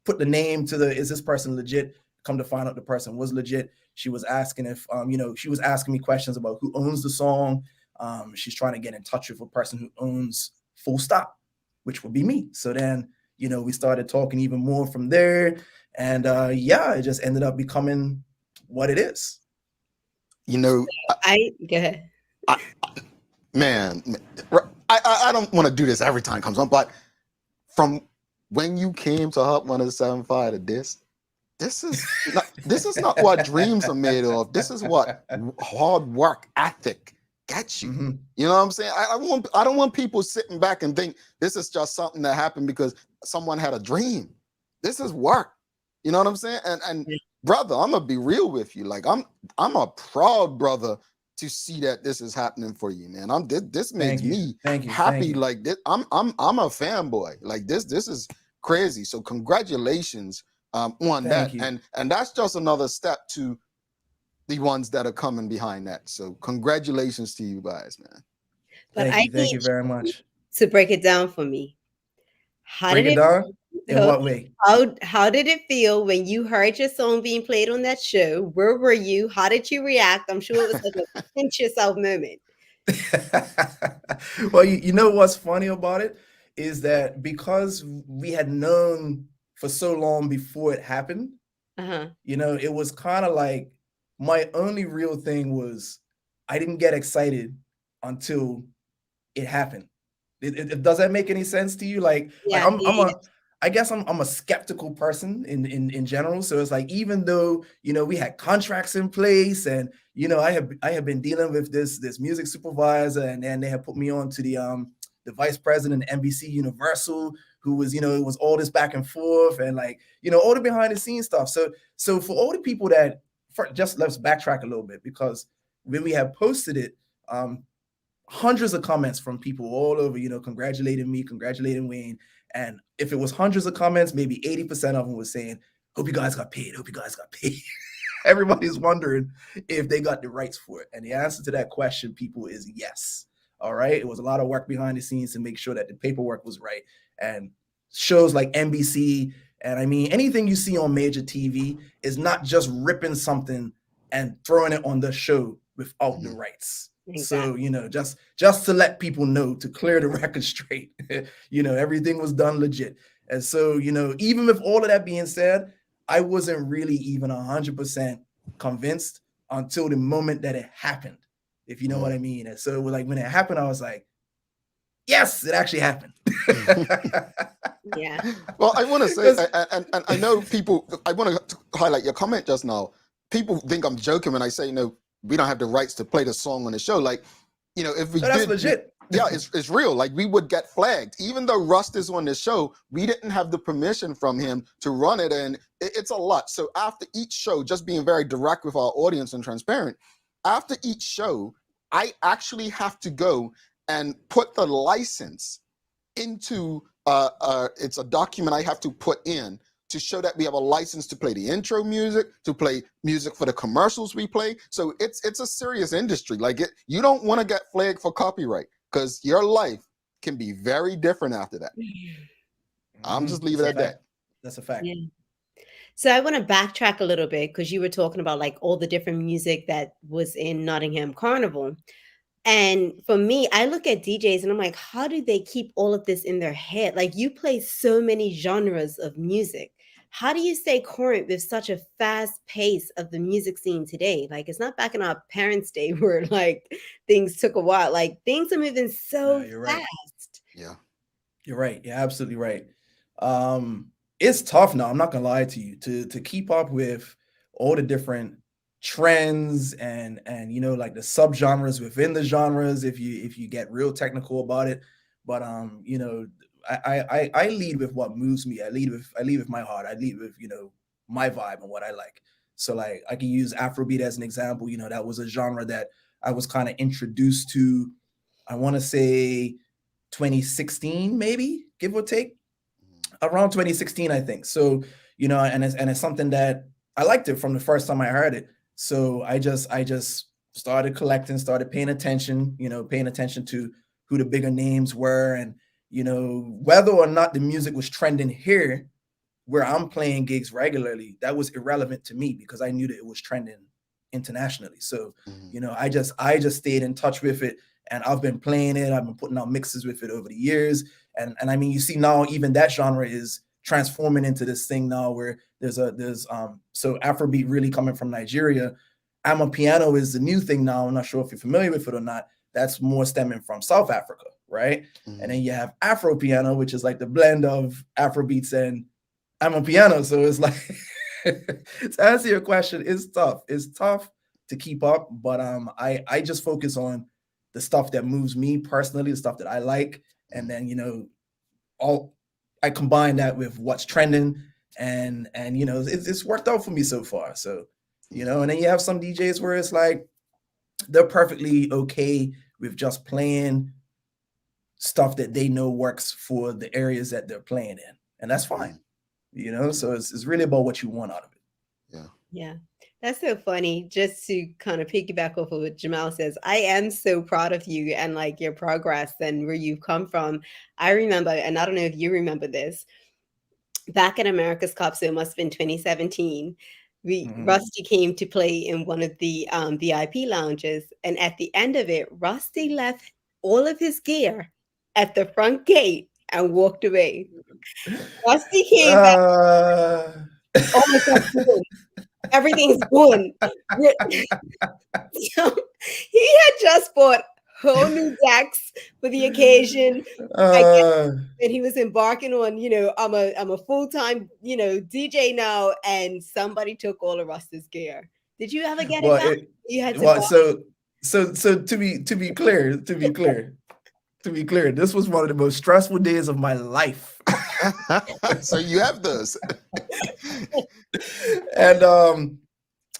put the name to is this person legit? Come to find out the person was legit. She was asking if, she was asking me questions about who owns the song. She's trying to get in touch with a person who owns Full Stop, which would be me. So then, we started talking even more from there. And it just ended up becoming what it is. Go ahead. Man, I don't want to do this every time it comes on, but from when you came to Hot 107.5 to this is not what dreams are made of. This is what hard work ethic gets you. You know what I'm saying? I don't want people sitting back and think this is just something that happened because someone had a dream. This is work. You know what I'm saying? And brother, I'm gonna be real with you. Like I'm a proud brother to see that this is happening for you, man. This makes me happy. Like this, I'm a fanboy. Like this is crazy. So congratulations on that. And that's just another step to the ones that are coming behind that. So congratulations to you guys, man. But Thank you very much. To break it down for me. Break it down? In what way? How did it feel when you heard your song being played on that show? Where were you? How did you react? I'm sure it was like a pinch yourself moment. Well, you know what's funny about it is that because we had known for so long before it happened, it was kind of like my only real thing was I didn't get excited until it happened. Does that make any sense to you? Like Yeah. I guess I'm a skeptical person in general. So it's like, even though, we had contracts in place, and, I have been dealing with this music supervisor, and then they have put me on to the vice president of NBC Universal, who was, it was all this back and forth, and like, all the behind the scenes stuff. So for all the people that, just let's backtrack a little bit, because when we had posted it, hundreds of comments from people all over, congratulating me, congratulating Wayne. And if it was hundreds of comments, maybe 80% of them was saying, hope you guys got paid. Hope you guys got paid. Everybody's wondering if they got the rights for it. And the answer to that question, people, is yes. All right. It was a lot of work behind the scenes to make sure that the paperwork was right. And shows like NBC, and I mean, anything you see on major TV is not just ripping something and throwing it on the show without the rights. Exactly. So, just to let people know, to clear the record straight, everything was done legit. And so, even with all of that being said, I wasn't really even 100% convinced until the moment that it happened, if you know what I mean. And so it was like, when it happened, I was like, yes, it actually happened. Yeah. Well, I want to say, and I know people, I want to highlight your comment just now. People think I'm joking when I say, we don't have the rights to play the song on the show. Like, if we that's did, legit. Yeah, it's real. Like, we would get flagged. Even though Rust is on the show, we didn't have the permission from him to run it, and it's a lot. So after each show, just being very direct with our audience and transparent, after each show, I actually have to go and put the license into it's a document I have to put in to show that we have a license to play the intro music, to play music for the commercials we play. So it's a serious industry. Like, you don't want to get flagged for copyright, because your life can be very different after that. I'm just leaving it at that. That's a fact. Yeah. So I want to backtrack a little bit, because you were talking about like all the different music that was in Nottingham Carnival. And for me, I look at DJs and I'm like, how do they keep all of this in their head? Like, you play so many genres of music. How do you stay current with such a fast pace of the music scene today? Like, it's not back in our parents' day where like things took a while. Like, things are moving so fast. Right. Yeah. You're right. You're absolutely right. It's tough now. I'm not gonna lie to you, to keep up with all the different trends and like the subgenres within the genres, if you get real technical about it. But I lead with what moves me. I lead with my heart. I lead with my vibe and what I like. So like, I can use Afrobeat as an example. That was a genre that I was kind of introduced to, I want to say 2016, maybe, give or take, around 2016, I think. So and it's something that I liked it from the first time I heard it. So I just started collecting, started paying attention to who the bigger names were, and whether or not the music was trending here where I'm playing gigs regularly, that was irrelevant to me, because I knew that it was trending internationally. So I just stayed in touch with it, and I've been playing it. I've been putting out mixes with it over the years, and I mean, you see now even that genre is transforming into this thing now where there's so Afrobeat really coming from Nigeria. Amapiano is the new thing now. I'm not sure if you're familiar with it or not. That's more stemming from South Africa, right? And then you have Afro piano, which is like the blend of Afrobeats and Amapiano. So it's like, to answer your question, it's tough. It's tough to keep up, but I just focus on the stuff that moves me personally, the stuff that I like, and then I combine that with what's trending, and it's worked out for me so far. So and then you have some DJs where it's like they're perfectly okay with just playing stuff that they know works for the areas that they're playing in, and that's fine. So it's really about what you want out of it. Yeah. That's so funny. Just to kind of piggyback off of what Jamal says, I am so proud of you and like your progress and where you've come from. I remember, and I don't know if you remember this, back at America's Cup, so it must have been 2017, Rusty came to play in one of the VIP lounges, and at the end of it, Rusty left all of his gear at the front gate and walked away. Rusty came back. Oh my God, everything's gone. So he had just bought whole new decks for the occasion. I guess that he was embarking on, I'm a full-time, DJ now, and somebody took all of Russ's gear. Did you ever get it back? You had to buy. So to be clear, this was one of the most stressful days of my life. So you have those. And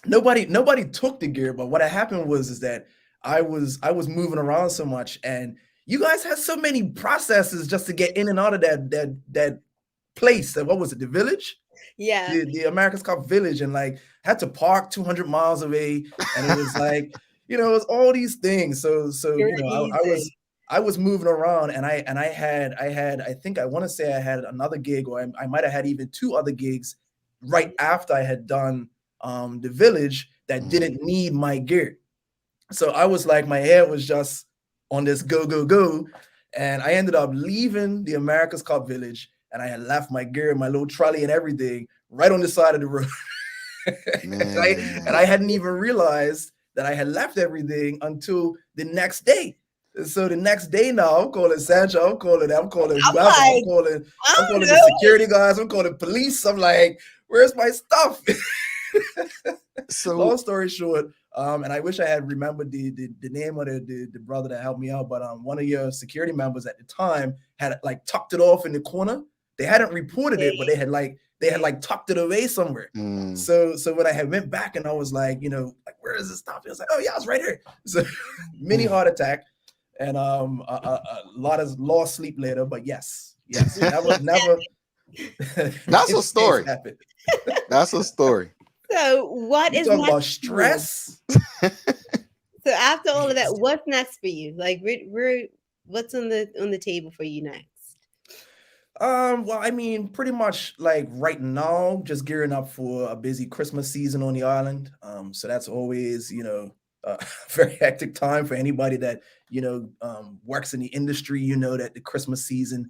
nobody took the gear, but what had happened is that I was moving around so much, and you guys had so many processes just to get in and out of that place. What was it, the Village? Yeah, the America's Cup Village, and like had to park 200 miles away, and it was like, it was all these things. So I was moving around, and I had I think I want to say I had another gig, or I might have had even 2 other gigs right after I had done the Village that didn't need my gear. So I was like, my head was just on this go, and I ended up leaving the America's Cup Village, and I had left my gear, my little trolley and everything right on the side of the road. and I hadn't even realized that I had left everything until the next day. So the next day now, I'm calling Sancho, I'm calling whoever, I'm calling the security guys, I'm calling police. I'm like, where's my stuff? So long story short, and I wish I had remembered the name of the brother that helped me out, but one of your security members at the time had like tucked it off in the corner. They hadn't reported it, but they had tucked it away somewhere. So when I had went back and I was like, like, where is this stuff? It was like, oh yeah, it's right here. So mini heart attack, and a lot of lost sleep later. But yes, never. That's a story. That's a story. So what is next about stress? So after all of that, what's next for you? Like, what's on the table for you next? Well, I mean, pretty much like right now, just gearing up for a busy Christmas season on the island. So that's always, a very hectic time for anybody that, works in the industry. That the Christmas season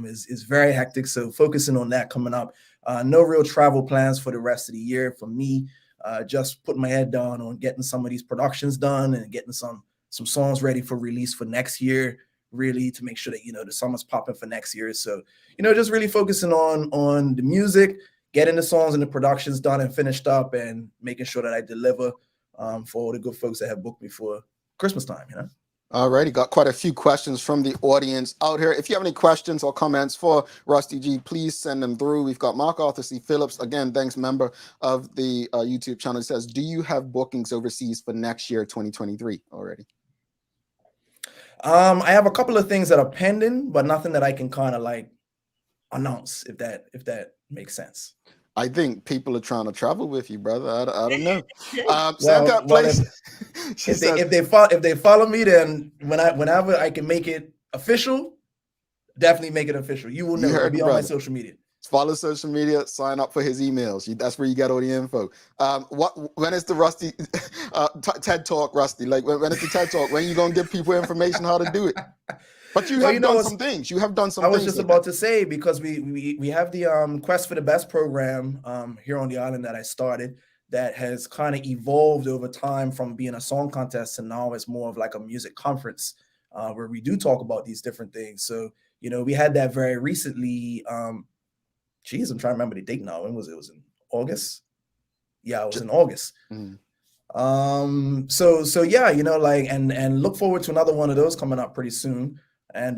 is very hectic. So focusing on that coming up. No real travel plans for the rest of the year for me. Just putting my head down on getting some of these productions done and getting some songs ready for release for next year, really, to make sure that, the summer's popping for next year. So, just really focusing on the music, getting the songs and the productions done and finished up, and making sure that I deliver for all the good folks that have booked me for Christmas time, Alrighty, got quite a few questions from the audience out here. If you have any questions or comments for Rusty G, please send them through. We've got Mark Arthur C. Phillips, again, thanks, member of the YouTube channel. It says, do you have bookings overseas for next year, 2023 already? I have a couple of things that are pending, but nothing that I can kind of like announce, if that makes sense. I think people are trying to travel with you, brother. I don't know. If they follow me, then whenever I can make it official, definitely make it official. You will know. It'll be on my social media. Follow social media, sign up for his emails. That's where you get all the info. When is the Rusty TED Talk, Rusty? Like, when is the TED Talk? When are you going to give people information how to do it? But you have done some things. You have done some things. I was just about to say, because we have the Quest for the Best program here on the island that I started, that has kind of evolved over time from being a song contest, and now it's more of like a music conference where we do talk about these different things. So, we had that very recently. I'm trying to remember the date now. When was it? It was in August. Yeah, it was in August. So yeah, and look forward to another one of those coming up pretty soon. And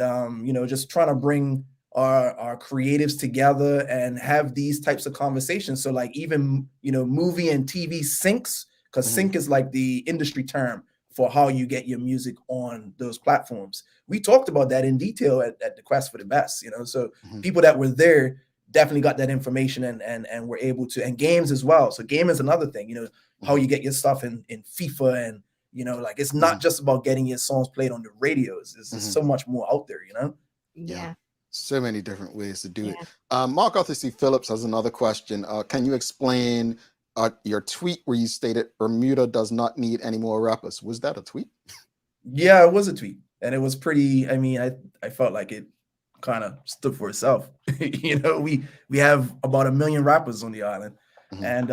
just trying to bring our creatives together and have these types of conversations. So like even movie and TV syncs, because sync is like the industry term for how you get your music on those platforms. We talked about that in detail at the Quest for the Best, so people that were there definitely got that information and were able to, and games as well. So game is another thing, how you get your stuff in FIFA, and like it's not just about getting your songs played on the radios. There's so much more out there, Yeah. So many different ways to do it. Mark Arthur C. Phillips has another question. Can you explain your tweet where you stated Bermuda does not need any more rappers? Was that a tweet? Yeah, it was a tweet, and it was pretty. I mean, I felt like it kind of stood for itself. We have about 1 million rappers on the island, and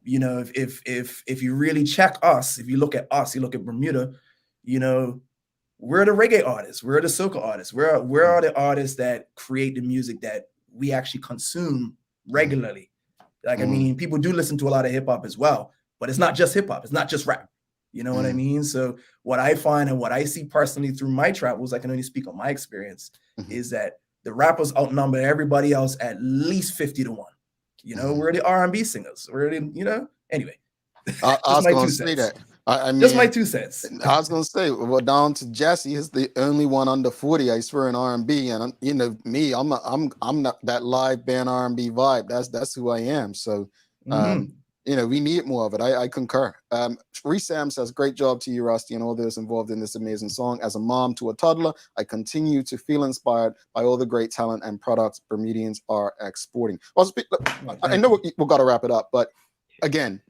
if you really check us, if you look at us, you look at Bermuda, we're the reggae artists, we're the soca artists, where are the artists that create the music that we actually consume regularly. Like, I mean, people do listen to a lot of hip hop as well, but it's not just hip hop, it's not just rap. You know what I mean? So what I find and what I see personally through my travels, I can only speak on my experience, is that the rappers outnumber everybody else at least 50-1. You know, we're the R&B singers. We're the, you know, anyway. I was going to say that. I mean, just my 2 cents. I was going to say, well, down to Jesse is the only one under 40, I swear, in R&B. And you know, me, I'm not that live band R&B vibe. That's who I am. So, you know, we need more of it. I concur. Reese Sam says, great job to you, Rusty, and all those involved in this amazing song. As a mom to a toddler, I continue to feel inspired by all the great talent and products Bermudians are exporting. Well, I know we've got to wrap it up, but again,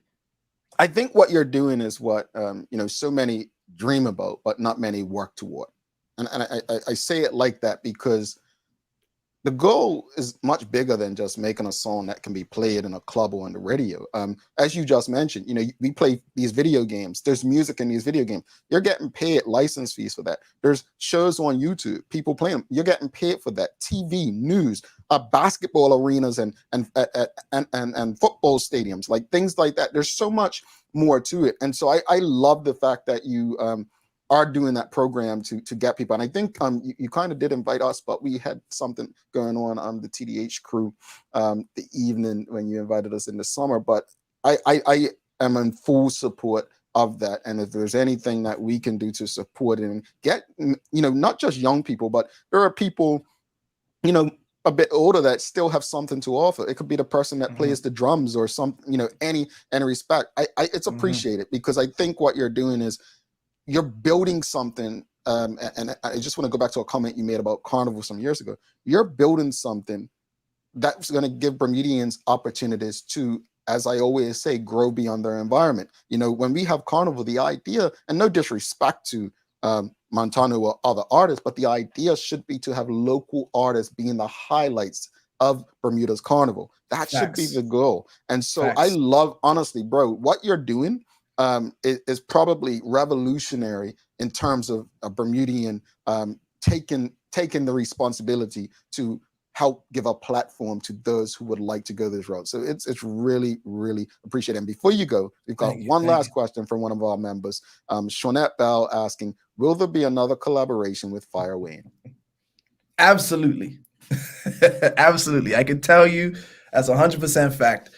I think what you're doing is what you know, so many dream about, but not many work toward. And I say it like that because the goal is much bigger than just making a song that can be played in a club or on the radio. As you just mentioned, you know, we play these video games. There's music in these video games. You're getting paid license fees for that. There's shows on YouTube, people playing them. You're getting paid for that. TV, news, basketball arenas and football stadiums, like things like that. There's so much more to it. And so I love the fact that you are doing that program to get people. And I think you kind of did invite us, but we had something going on the TDH crew the evening when you invited us in the summer. But I am in full support of that. And if there's anything that we can do to support it and get, you know, not just young people, but there are people, you know, a bit older that still have something to offer. It could be the person that plays the drums or some, you know, any respect. It's appreciated because I think what you're doing is you're building something. And I just want to go back to a comment you made about Carnival some years ago. You're building something that's going to give Bermudians opportunities to, as I always say, grow beyond their environment. You know, when we have Carnival, the idea, and no disrespect to Montano or other artists, but the idea should be to have local artists being the highlights of Bermuda's Carnival. That should be the goal. And so I love, honestly, bro, what you're doing is probably revolutionary in terms of a Bermudian taking the responsibility to help give a platform to those who would like to go this route. So it's really, really appreciated. And before you go, we've got one last question from one of our members, Shawnette Bell, asking, will there be another collaboration with Fire Wayne? Absolutely. Absolutely. I can tell you as 100% fact,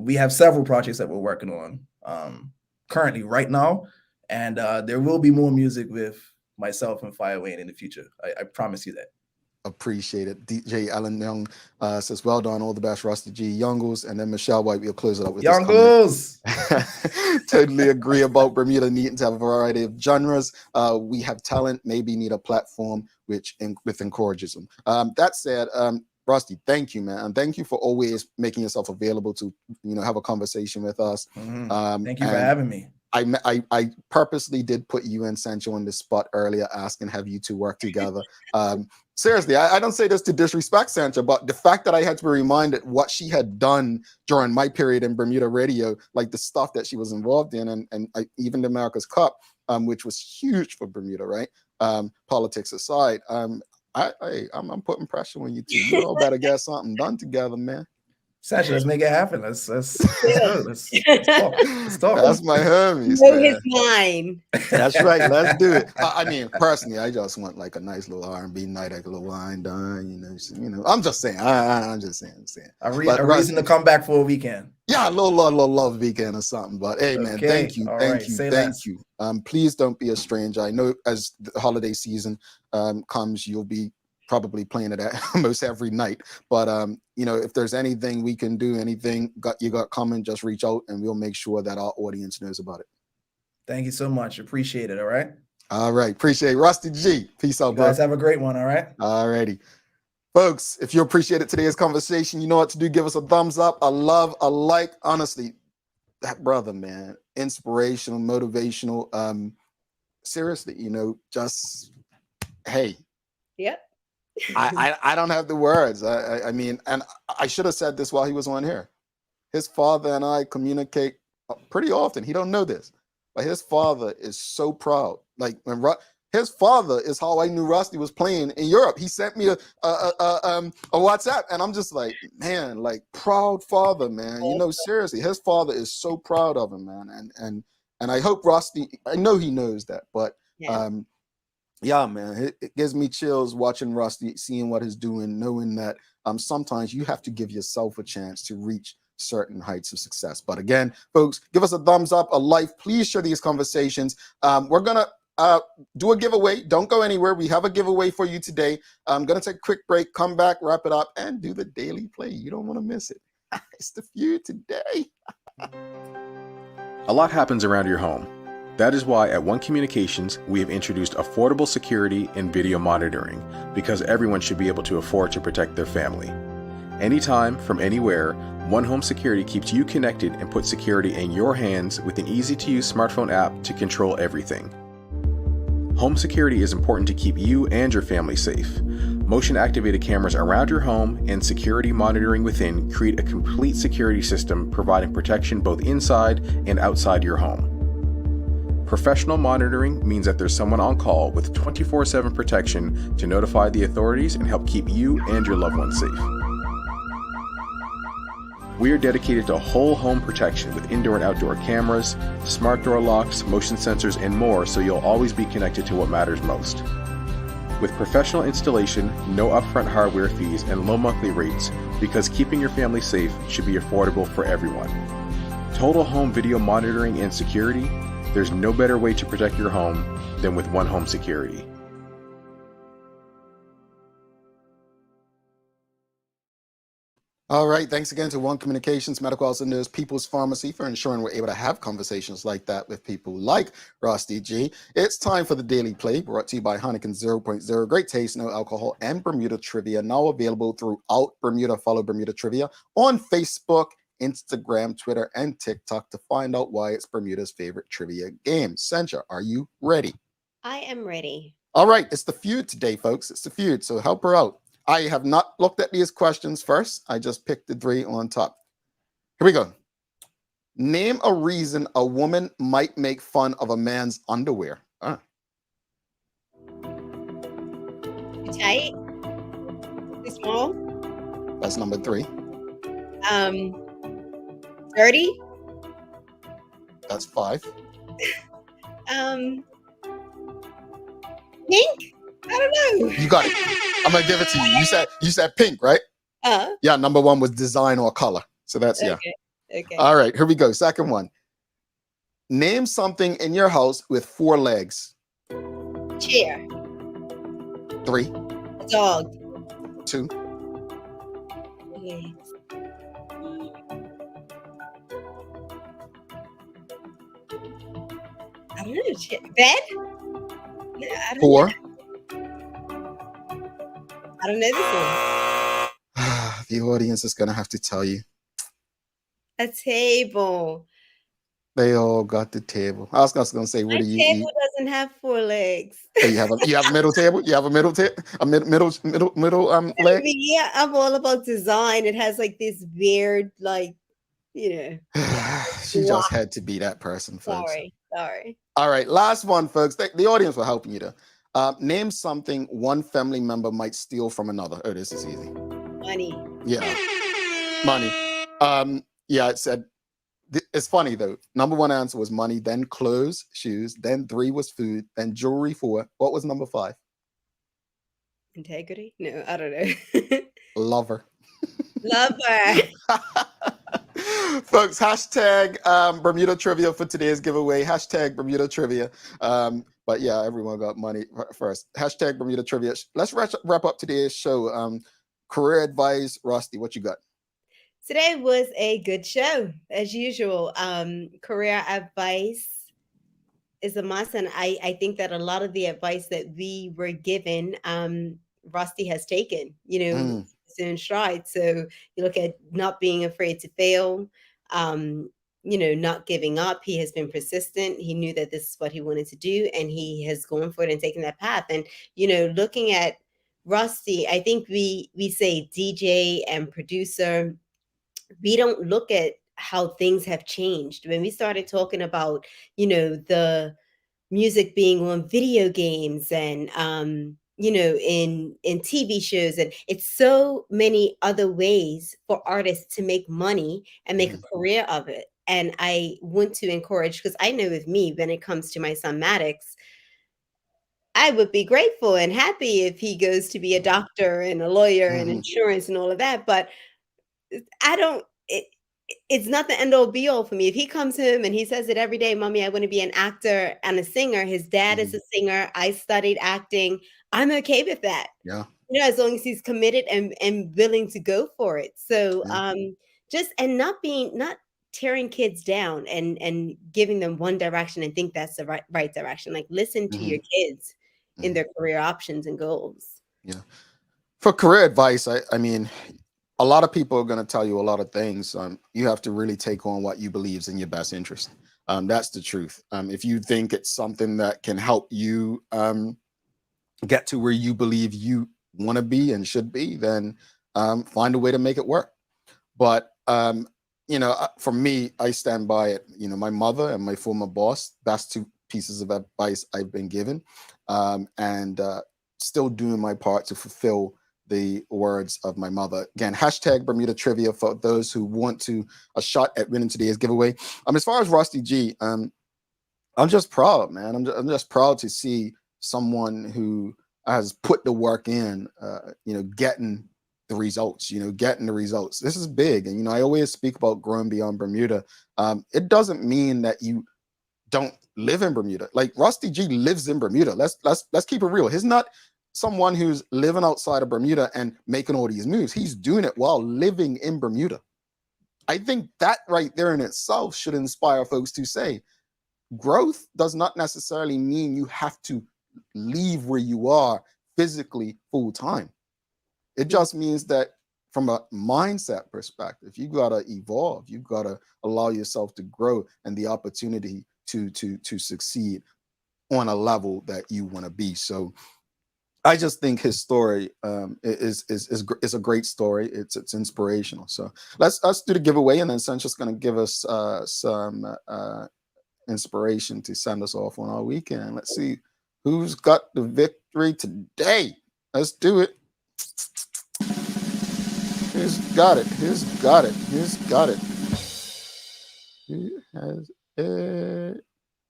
we have several projects that we're working on currently right now. And there will be more music with myself and Fire Wayne in the future. I promise you that. Appreciate it. DJ Allen Young says, well done, all the best, Rusty G. Youngles. And then Michelle White, we'll close it up with Youngles. Totally agree about Bermuda needing to have a variety of genres. We have talent, maybe need a platform with encourages them. That said, Rusty, thank you, man. And thank you for always making yourself available to, you know, have a conversation with us. Thank you for having me. I purposely did put you and Sancho on the spot earlier, asking have you two work together. Seriously, I don't say this to disrespect Sancho, but the fact that I had to be reminded what she had done during my period in Bermuda radio, like the stuff that she was involved in, and even the America's Cup, which was huge for Bermuda, right? Politics aside, I'm putting pressure on you two. You all better get something done together, man. Sancho, let's make it happen. Let's talk. Let's talk. That's my homies. Know his mind. That's right. Let's do it. I mean, personally, I just want like a nice little R&B night, like a little wine done. You know. I'm just saying. I'm just saying. A reason to come back for a weekend. Yeah, a little love weekend or something. But hey, man, thank you. Thank you. Please don't be a stranger. I know as the holiday season comes, you'll be probably playing it at almost every night. But you know, if there's anything we can do, anything you got coming, just reach out and we'll make sure that our audience knows about it. Thank you so much. Appreciate it. All right. All right. Appreciate it. Rusty G. Peace out, bro. Guys, have a great one. All right. All righty. Folks, if you appreciated today's conversation, you know what to do. Give us a thumbs up, a love, a like. Honestly, that brother, man, inspirational, motivational. Seriously, you know, just hey. Yep. I don't have the words. I mean, and I should have said this while he was on here. His father and I communicate pretty often. He don't know this, but his father is so proud. Like when his father is how I knew Rusty was playing in Europe. He sent me a WhatsApp, and I'm just like, man, like proud father, man. You know, seriously, his father is so proud of him, man. And I hope Rusty, I know he knows that, but yeah, man, it gives me chills watching Rusty, seeing what he's doing, knowing that sometimes you have to give yourself a chance to reach certain heights of success. But again, folks, give us a thumbs up, a like. Please share these conversations. We're gonna do a giveaway. Don't go anywhere. We have a giveaway for you today. I'm gonna take a quick break, come back, wrap it up, and do the daily play. You don't want to miss it. It's the feud today. A lot happens around your home. That is why at One Communications, we have introduced affordable security and video monitoring, because everyone should be able to afford to protect their family. Anytime, from anywhere, One Home Security keeps you connected and puts security in your hands with an easy-to-use smartphone app to control everything. Home security is important to keep you and your family safe. Motion-activated cameras around your home and security monitoring within create a complete security system providing protection both inside and outside your home. Professional monitoring means that there's someone on call with 24/7 protection to notify the authorities and help keep you and your loved ones safe. We are dedicated to whole home protection with indoor and outdoor cameras, smart door locks, motion sensors, and more, so you'll always be connected to what matters most. With professional installation, no upfront hardware fees, and low monthly rates, because keeping your family safe should be affordable for everyone. Total home video monitoring and security, there's no better way to protect your home than with One Home Security. All right. Thanks again to One Communications, Medical also known as People's Pharmacy, for ensuring we're able to have conversations like that with people like Rusty G. It's time for the Daily Play, brought to you by Heineken 0.0. Great taste, no alcohol, and Bermuda Trivia, now available throughout Bermuda. Follow Bermuda Trivia on Facebook, Instagram, Twitter, and TikTok to find out why it's Bermuda's favorite trivia game. Senja, are you ready? I am ready. All right. It's the feud today, folks. It's the feud, so help her out. I have not looked at these questions first. I just picked the three on top. Here we go. Name a reason a woman might make fun of a man's underwear. Too tight? Too small? That's number 3. Dirty? That's 5. Pink? I don't know. You got it. I'm gonna give it to you. You said pink, right? Yeah, number 1 was design or color. So that's yeah. Okay. All right, here we go. Second one. Name something in your house with 4 legs. Chair. 3. Dog. 2. Okay. I don't know. Bed? No, I don't 4. know. I don't know this one. The audience is gonna have to tell you. A table. They all got the table. I was gonna say, what do you eat? Table doesn't have 4 legs. Oh, you have a middle table. You have a middle leg. Yeah, I'm all about design. It has like this weird, like, you know. She just had to be that person, folks. Sorry. All right, last one, folks. The audience will help you to name something one family member might steal from another. Oh, this is easy. Money. Yeah, money. Yeah, it said. It's funny though. Number 1 answer was money, then clothes, shoes, then 3 was food, then jewelry. 4. What was number 5? Integrity? No, I don't know. Lover. Lover. Folks, hashtag Bermuda Trivia for today's giveaway. Hashtag Bermuda Trivia. But yeah, everyone got money first. Hashtag Bermuda Trivia. Let's wrap up today's show. Career advice, Rusty, what you got? Today was a good show, as usual. Career advice is a must, and I think that a lot of the advice that we were given, Rusty has taken, in stride. So you look at not being afraid to fail, not giving up. He has been persistent. He knew that this is what he wanted to do, and he has gone for it and taken that path. And, looking at Rusty, I think we say DJ and producer. We don't look at how things have changed. When we started talking about, the music being on video games and in TV shows, and it's so many other ways for artists to make money and make a career of it. And I want to encourage, because I know with me, when it comes to my son Maddox, I would be grateful and happy if he goes to be a doctor and a lawyer and insurance and all of that. But I don't. It's not the end all be all for me. If he comes home and he says it every day, "Mommy, I want to be an actor and a singer." His dad is a singer. I studied acting. I'm okay with that. Yeah. As long as he's committed and willing to go for it. So just and not tearing kids down and giving them one direction and think that's the right direction. Like, listen to your kids in their career options and goals. Yeah. For career advice, I mean, a lot of people are going to tell you a lot of things. You have to really take on what you believe is in your best interest. That's the truth. If you think it's something that can help you get to where you believe you want to be and should be, then find a way to make it work. But for me, I stand by it. My mother and my former boss, that's two pieces of advice I've been given, and still doing my part to fulfill the words of my mother. Again, hashtag Bermuda Trivia for those who want a shot at winning today's giveaway. As far as Rusty G, I'm just proud, man. I'm just proud to see someone who has put the work in, getting the results, This is big. And, I always speak about growing beyond Bermuda. It doesn't mean that you don't live in Bermuda. Like, Rusty G lives in Bermuda. Let's keep it real. He's not someone who's living outside of Bermuda and making all these moves. He's doing it while living in Bermuda. I think that right there in itself should inspire folks to say, growth does not necessarily mean you have to leave where you are physically full time. It just means that from a mindset perspective, you got to evolve. You got to allow yourself to grow and the opportunity to succeed on a level that you want to be. So I just think his story is a great story. It's inspirational. So let's do the giveaway, and then Sancho's going to give us some inspiration to send us off on our weekend. Let's see who's got the victory today. Let's do it. Who's got it? Who's got it? Who's got it? Who has it?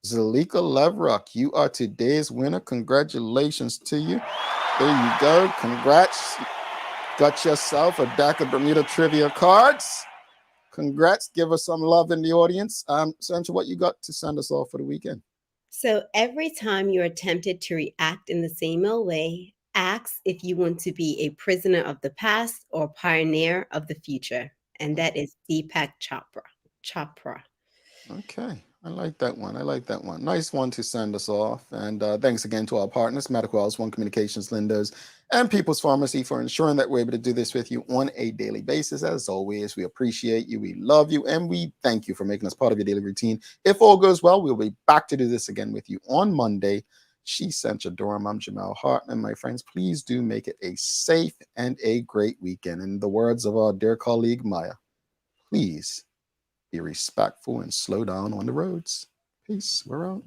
Zalika Loverock, you are today's winner. Congratulations to you. There you go. Congrats. Got yourself a deck of Bermuda trivia cards. Congrats. Give us some love in the audience. Sancho, what you got to send us off for the weekend? So every time you're tempted to react in the same old way, ask if you want to be a prisoner of the past or pioneer of the future. And that is Deepak Chopra. Okay. I like that one. Nice one to send us off. And thanks again to our partners, Medical House, One Communications, Lindos, and People's Pharmacy for ensuring that we're able to do this with you on a daily basis. As always, we appreciate you, we love you, and we thank you for making us part of your daily routine. If all goes well, we'll be back to do this again with you on Monday. She sent you Durham. I'm Jamal Hartman. My friends, please do make it a safe and a great weekend. In the words of our dear colleague, Maya, please be respectful and slow down on the roads. Peace. We're out.